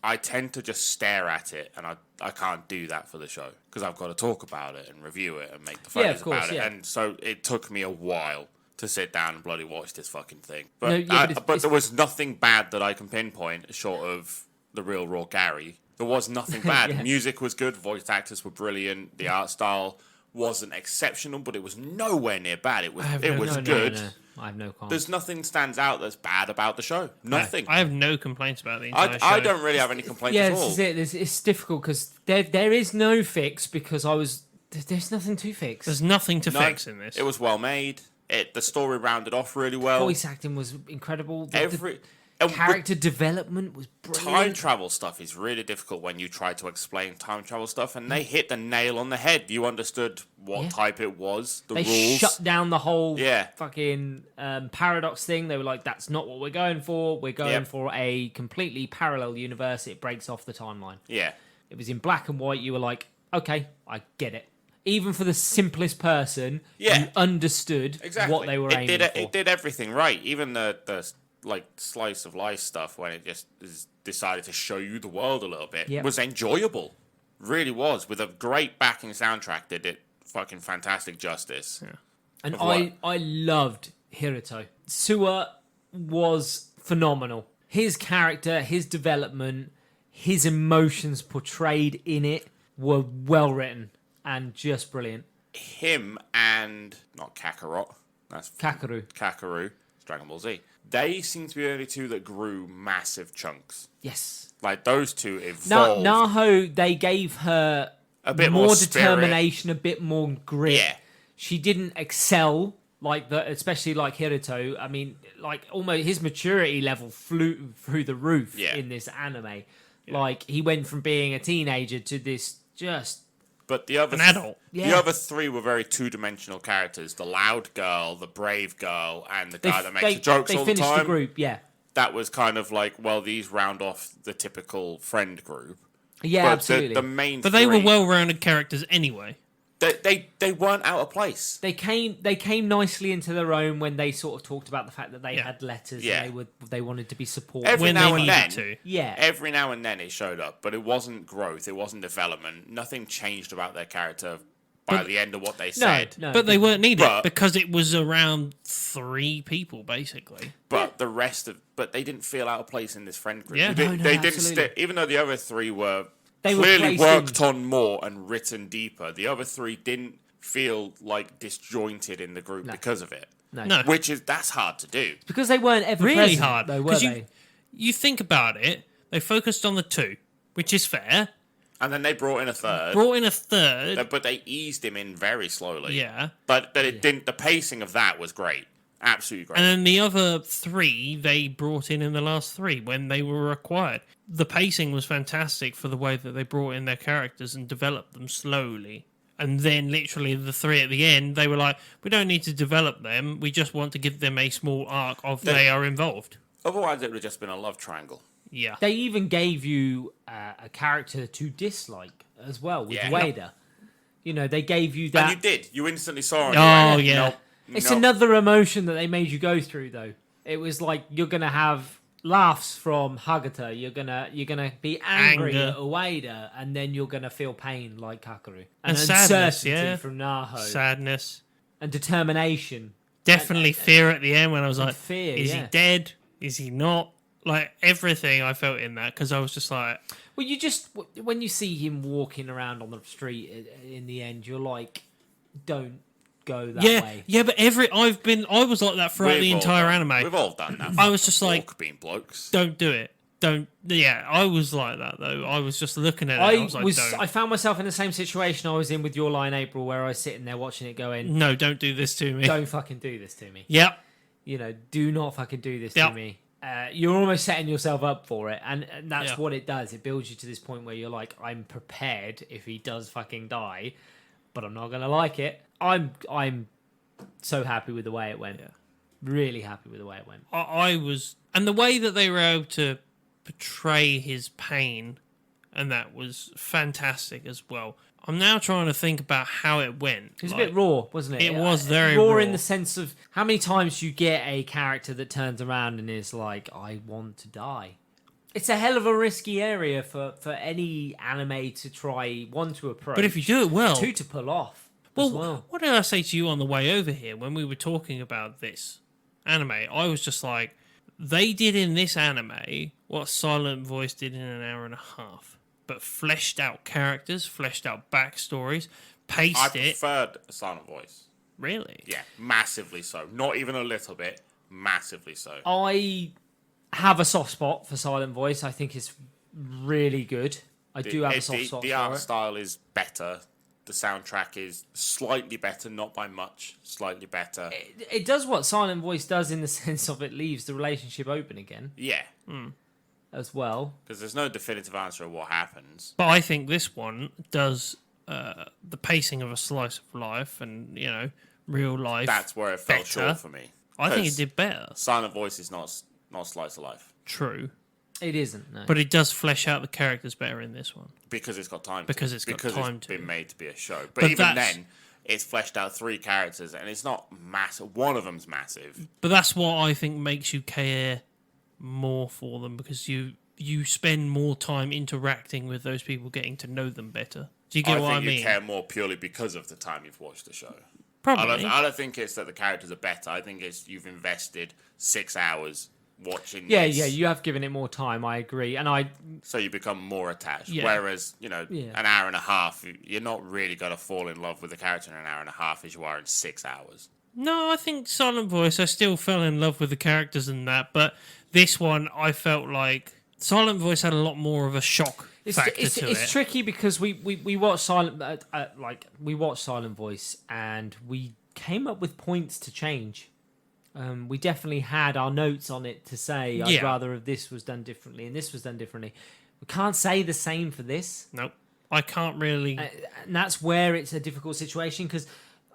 I tend to just stare at it, and I can't do that for the show because I've got to talk about it and review it and make the photos about it. And so it took me a while to sit down and bloody watch this fucking thing. But but there was nothing bad that I can pinpoint short of the real raw Gary. There was nothing bad. Yes. Music was good. Voice actors were brilliant. The art style wasn't exceptional, but it was nowhere near bad. It was good. No. I have no comment. There's nothing stands out that's bad about the show. Nothing. I have no complaints about the entire show. I don't really have any complaints Yeah, at all. this is it. It's difficult because there is no fix because there's nothing to fix. There's nothing to No, fix in this. It was well made. The story rounded off really well. Voice acting was incredible. The and character development was brilliant. time travel stuff is really difficult when you try to explain time travel stuff, and they hit the nail on the head. You understood what type it was, the They rules. shut down the whole Yeah. fucking paradox thing. They were like, "That's not what we're going for. We're going Yep. for a completely parallel universe. It breaks off the timeline." Yeah. It was in black and white. You were like, "Okay, I get it." Even for the simplest person, Yeah. you understood Exactly. what they were aiming for. It did everything right. Even the like slice of life stuff when it just decided to show you the world a little bit was enjoyable. Really was, with a great backing soundtrack that did fucking fantastic justice. Yeah. And Of what? I loved Hiruto. Suwa was phenomenal. His character, his development, his emotions portrayed in it were well written and just brilliant. Him and not Kakarot, that's Kakeru. it's Dragon Ball Z. They seem to be the only two that grew massive chunks. Yes. Like those two evolved. Naho, they gave her A bit more spirit. determination, a bit more grit. Yeah. She didn't excel like that, especially like Hiruto. I mean, like almost his maturity level flew through the roof in this anime. Like he went from being a teenager to this just But the other An adult. Yeah. The other 3 were very two-dimensional characters: the loud girl, the brave girl, and the guy that makes the jokes all the finished time. the group. Yeah, that was kind of like, well, these round off the typical friend group. Yeah, But absolutely. the main But they were three, well-rounded characters anyway. they weren't out of place. They came nicely into their own when they sort of talked about the fact that they Yeah. had letters Yeah. and they wanted to be supported. Every When now they and needed then, to. Yeah. every now and then it showed up, but it wasn't growth, it wasn't development. Nothing changed about their character by the end of what they said. No, But they weren't needed But- because it was around 3 people, basically. But but they didn't feel out of place in this friend group. Yeah. they, No, no, they didn't absolutely. even though the other three were They were clearly placed worked in- on more and written deeper. The other three didn't feel like disjointed in the group because of it. No. That's hard to do. Because they weren't ever Really present, hard. though, were Because they? you think about it, they focused on the 2, which is fair. And then they brought in a third, Brought in a third. but they eased him in very slowly. Yeah. But it didn't. The pacing of that was great, absolutely great. And then the other 3 they brought in the last 3 when they were required. The pacing was fantastic for the way that they brought in their characters and developed them slowly. And then literally the 3 at the end, they were like, we don't need to develop them. We just want to give them a small arc of they are involved. Otherwise, it would have just been a love triangle. Yeah. They even gave you a character to dislike as well with Yeah. Wader. You know, they gave you that. And you did. You instantly saw it. Oh, yeah. It's another emotion that they made you go through, though. It was like you're gonna have laughs from Hagata. You're gonna be angry Anger. at Ueda, and then you're gonna feel pain like Kakeru, And uncertainty sadness, yeah. from Naho, Sadness. and determination. Definitely fear at the end when I was like, fear, is yeah. he dead? Is he not? Like, everything I felt in that, because I was just like, Well, you just when you see him walking around on the street in the end, you're like, don't go that yeah, way. yeah, but I was like that throughout the entire anime. We've all done that. I was just like, Walk being blokes. don't do it. Don't, yeah, I was like that though. I was just looking at it. I was like, don't. I found myself in the same situation I was in with Your Lie in April, where I was sitting there watching it, going, No, don't do this to me. "Don't fucking do this to me." Yep. You know, do not fucking do this Yep. to me. You're almost setting yourself up for it, and that's Yeah. what it does. It builds you to this point where you're like, I'm prepared if he does fucking die, but I'm not gonna like it. I'm so happy with the way it went. Really happy with the way it went. I was, and the way that they were able to portray his pain, and that was fantastic as well. I'm now trying to think about how it went. It was a bit raw, wasn't it? It was very raw raw. in the sense of how many times you get a character that turns around and is like, "I want to die." It's a hell of a risky area for any anime to try to approach. But if you do it well, to pull off. well, as well. what did I say to you on the way over here when we were talking about this anime? I was just like, they did in this anime what Silent Voice did in an hour and a half, but fleshed out characters, fleshed out backstories, I paced it. preferred a silent voice. Really? Yeah, massively so. Not even a little bit. Massively so. I have a soft spot for Silent Voice. I think it's really good. I do have a soft spot the for art it. style is better. The soundtrack is slightly better, not by much. Slightly better. It does what Silent Voice does in the sense of it leaves the relationship open again Yeah, as well. because there's no definitive answer of what happens. But I think this one does the pacing of a slice of life and, you know, real life. That's where it fell better. short for me. I think it 'Cause did better. Silent voice is not slice of life True. It isn't, no. But it does flesh out the characters better in this one. because it's got time. Because to, it's got because time it's to. been made to be a show. But, But even that's- then, it's fleshed out 3 characters, and it's not massive. One of them's massive. But that's what I think makes you care more for them, because you spend more time interacting with those people, getting to know them better. Do you get I what think I mean? you care more purely because of the time you've watched the show. Probably. I don't think it's that the characters are better. I think it's you've invested 6 hours watching. yeah, this, you have given it more time. I agree, and I so you become more attached. Yeah. Whereas Yeah. an hour and a half, you're not really going to fall in love with the character in an hour and a half as you are in 6 hours. No, I think Silent Voice, I still fell in love with the characters and that, but this one, I felt like Silent Voice had a lot more of a shock factor to it's it. tricky because we watched we watched Silent Voice and we came up with points to change. We definitely had our notes on it to say I'd Yeah. rather if this was done differently and this was done differently. We can't say the same for this, Nope. I can't really. and that's where it's a difficult situation because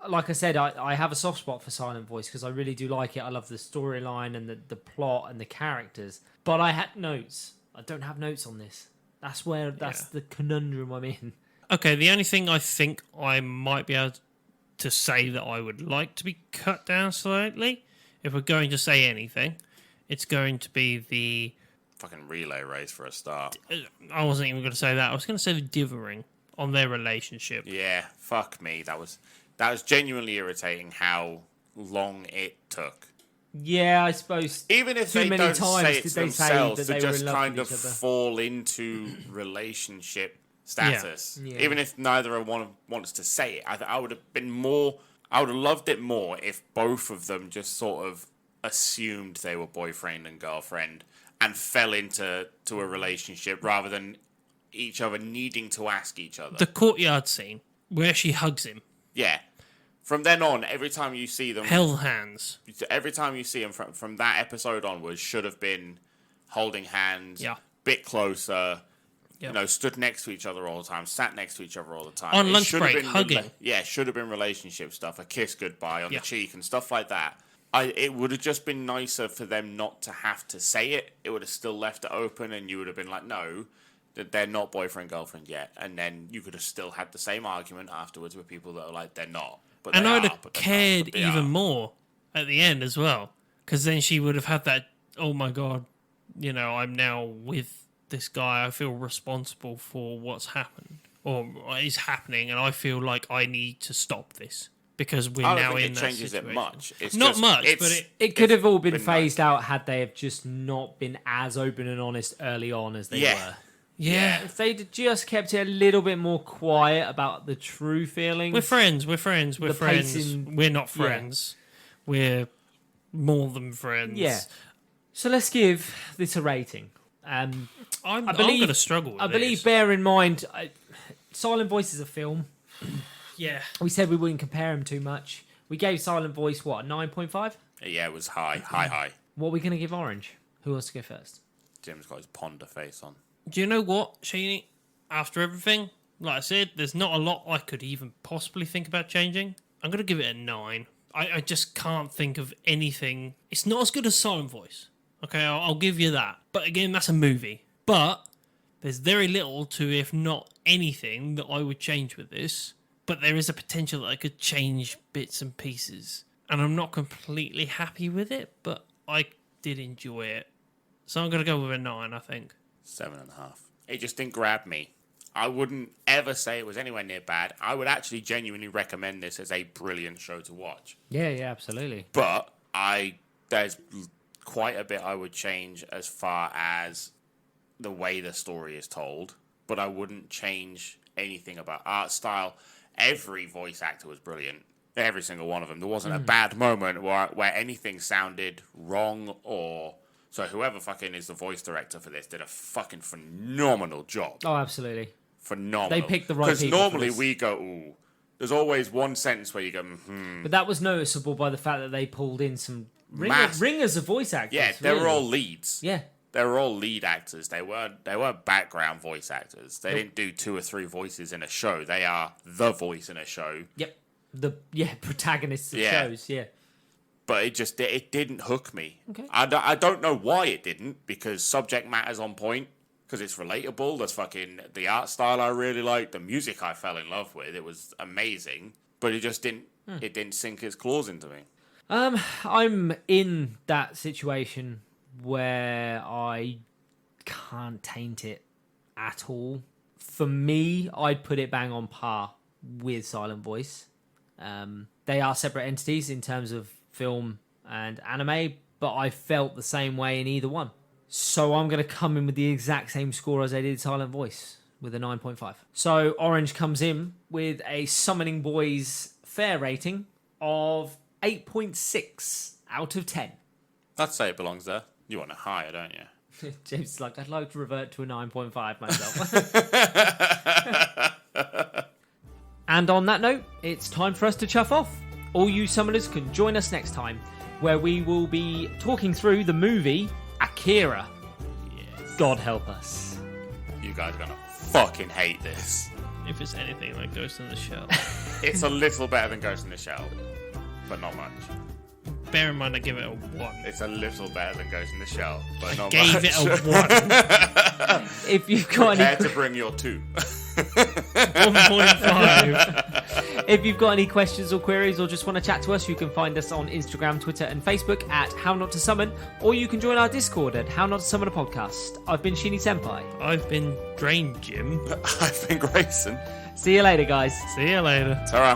like I said, I have a soft spot for Silent Voice because I really do like it. I love the storyline and the plot and the characters. But I had notes. I don't have notes on this. That's the conundrum I'm in. Okay, the only thing I think I might be able to say that I would like to be cut down slightly, if we're going to say anything, it's going to be the... Fucking relay race for a start. I wasn't even going to say that. I was going to say the dithering on their relationship. Yeah, fuck me. That was genuinely irritating how long it took. Yeah, I suppose. Even if Too they many don't times say it did to they say themselves, that to they were just in love kind with of each other. fall into relationship status. Yeah. Even if neither of one wants to say it, I would have been more. I would have loved it more if both of them just sort of assumed they were boyfriend and girlfriend and fell into a relationship rather than each other needing to ask each other. The courtyard scene where she hugs him. Yeah. From then on, every time you see them, Held hands. every time you see them from that episode onwards, should have been holding hands, Yeah. bit closer, Yep. stood next to each other all the time, sat next to each other all the time. On It lunch should have break, been hugging. should have been relationship stuff, a kiss goodbye on Yeah. the cheek and stuff like that. It would have just been nicer for them not to have to say it. It would have still left it open, and you would have been like, no, that they're not boyfriend girlfriend yet, and then you could have still had the same argument afterwards with people that are like, they're not. But And they I would are, have but they're not, cared but they even are. more at the end as well. Because then she would have had that, oh my God, I'm now with this guy. I feel responsible for what's happened or is happening. And I feel like I need to stop this because we're I don't now think in it that changes situation. it much. It's Not just, much, it's- but It could have all been been phased out had they have just not been as open and honest early on as they Yeah. were. Yeah. If they'd just kept it a little bit more quiet about the true feelings. We're friends. The pacing- We're not friends. We're more than friends. Yeah. So let's give this a rating. I'm believe- going to struggle with I believe, this. bear in mind, Silent Voice is a film. Yeah. We said we wouldn't compare them too much. We gave Silent Voice, what, 9.5? Yeah, it was high. What are we going to give Orange? Who wants to go first? Jim's got his ponder face on. Do you know what, Sheeny? After everything, like I said, there's not a lot I could even possibly think about changing. I'm going to give it a 9. I just can't think of anything. It's not as good as Silent Voice. Okay, I'll give you that. But again, that's a movie. But there's very little to, if not anything, that I would change with this. But there is a potential that I could change bits and pieces. And I'm not completely happy with it, but I did enjoy it. So I'm going to go with a 9, I think. 7.5. It just didn't grab me. I wouldn't ever say it was anywhere near bad. I would actually genuinely recommend this as a brilliant show to watch. Yeah, absolutely. But there's quite a bit I would change as far as the way the story is told. But I wouldn't change anything about art style. Every voice actor was brilliant. Every single one of them. There wasn't a bad moment where anything sounded wrong or... So whoever fucking is the voice director for this did a fucking phenomenal job. Oh, absolutely. Phenomenal. They picked the right Because people for normally this. we go, ooh. There's always one sentence where you go, But that was noticeable by the fact that they pulled in some Mass- ringers of voice actors. Yeah, they were really. all leads. Yeah. They were all lead actors. They weren't background voice actors. They didn't do 2 or 3 voices in a show. They are the voice in a show. Yep. Protagonists of Yeah. shows. Yeah. But it didn't hook me. Okay. I don't know why it didn't, because subject matter's on point, because it's relatable. There's fucking the art style I really liked, the music I fell in love with. It was amazing, but it just didn't. It didn't sink its claws into me. I'm in that situation where I can't taint it at all. For me, I'd put it bang on par with Silent Voice. They are separate entities in terms of film and anime, but I felt the same way in either one. So I'm going to come in with the exact same score as I did Silent Voice, with a 9.5. So Orange comes in with a Summoning Boys fair rating of 8.6 out of 10. I'd say it belongs there. You want it higher, don't you? James is like, I'd like to revert to a 9.5 myself. And on that note, it's time for us to chuff off. All you summoners can join us next time, where we will be talking through the movie Akira. Yes. God help us. You guys are gonna fucking hate this. if it's anything like Ghost in the Shell. It's a little better than Ghost in the Shell, but not much. Bear in mind, I give it a 1. It's a little better than Ghost in the Shell, but not Gave much. it a 1. If you've got Prepare any, to bring your 2. 1.5. if you've got any questions or queries, or just want to chat to us, you can find us on Instagram, Twitter, and Facebook at How Not to Summon, or you can join our Discord at How Not to Summon a Podcast. I've been Shinny Senpai. I've been Drain Jim. I've been Grayson. See you later, guys. See you later. Ta-ra.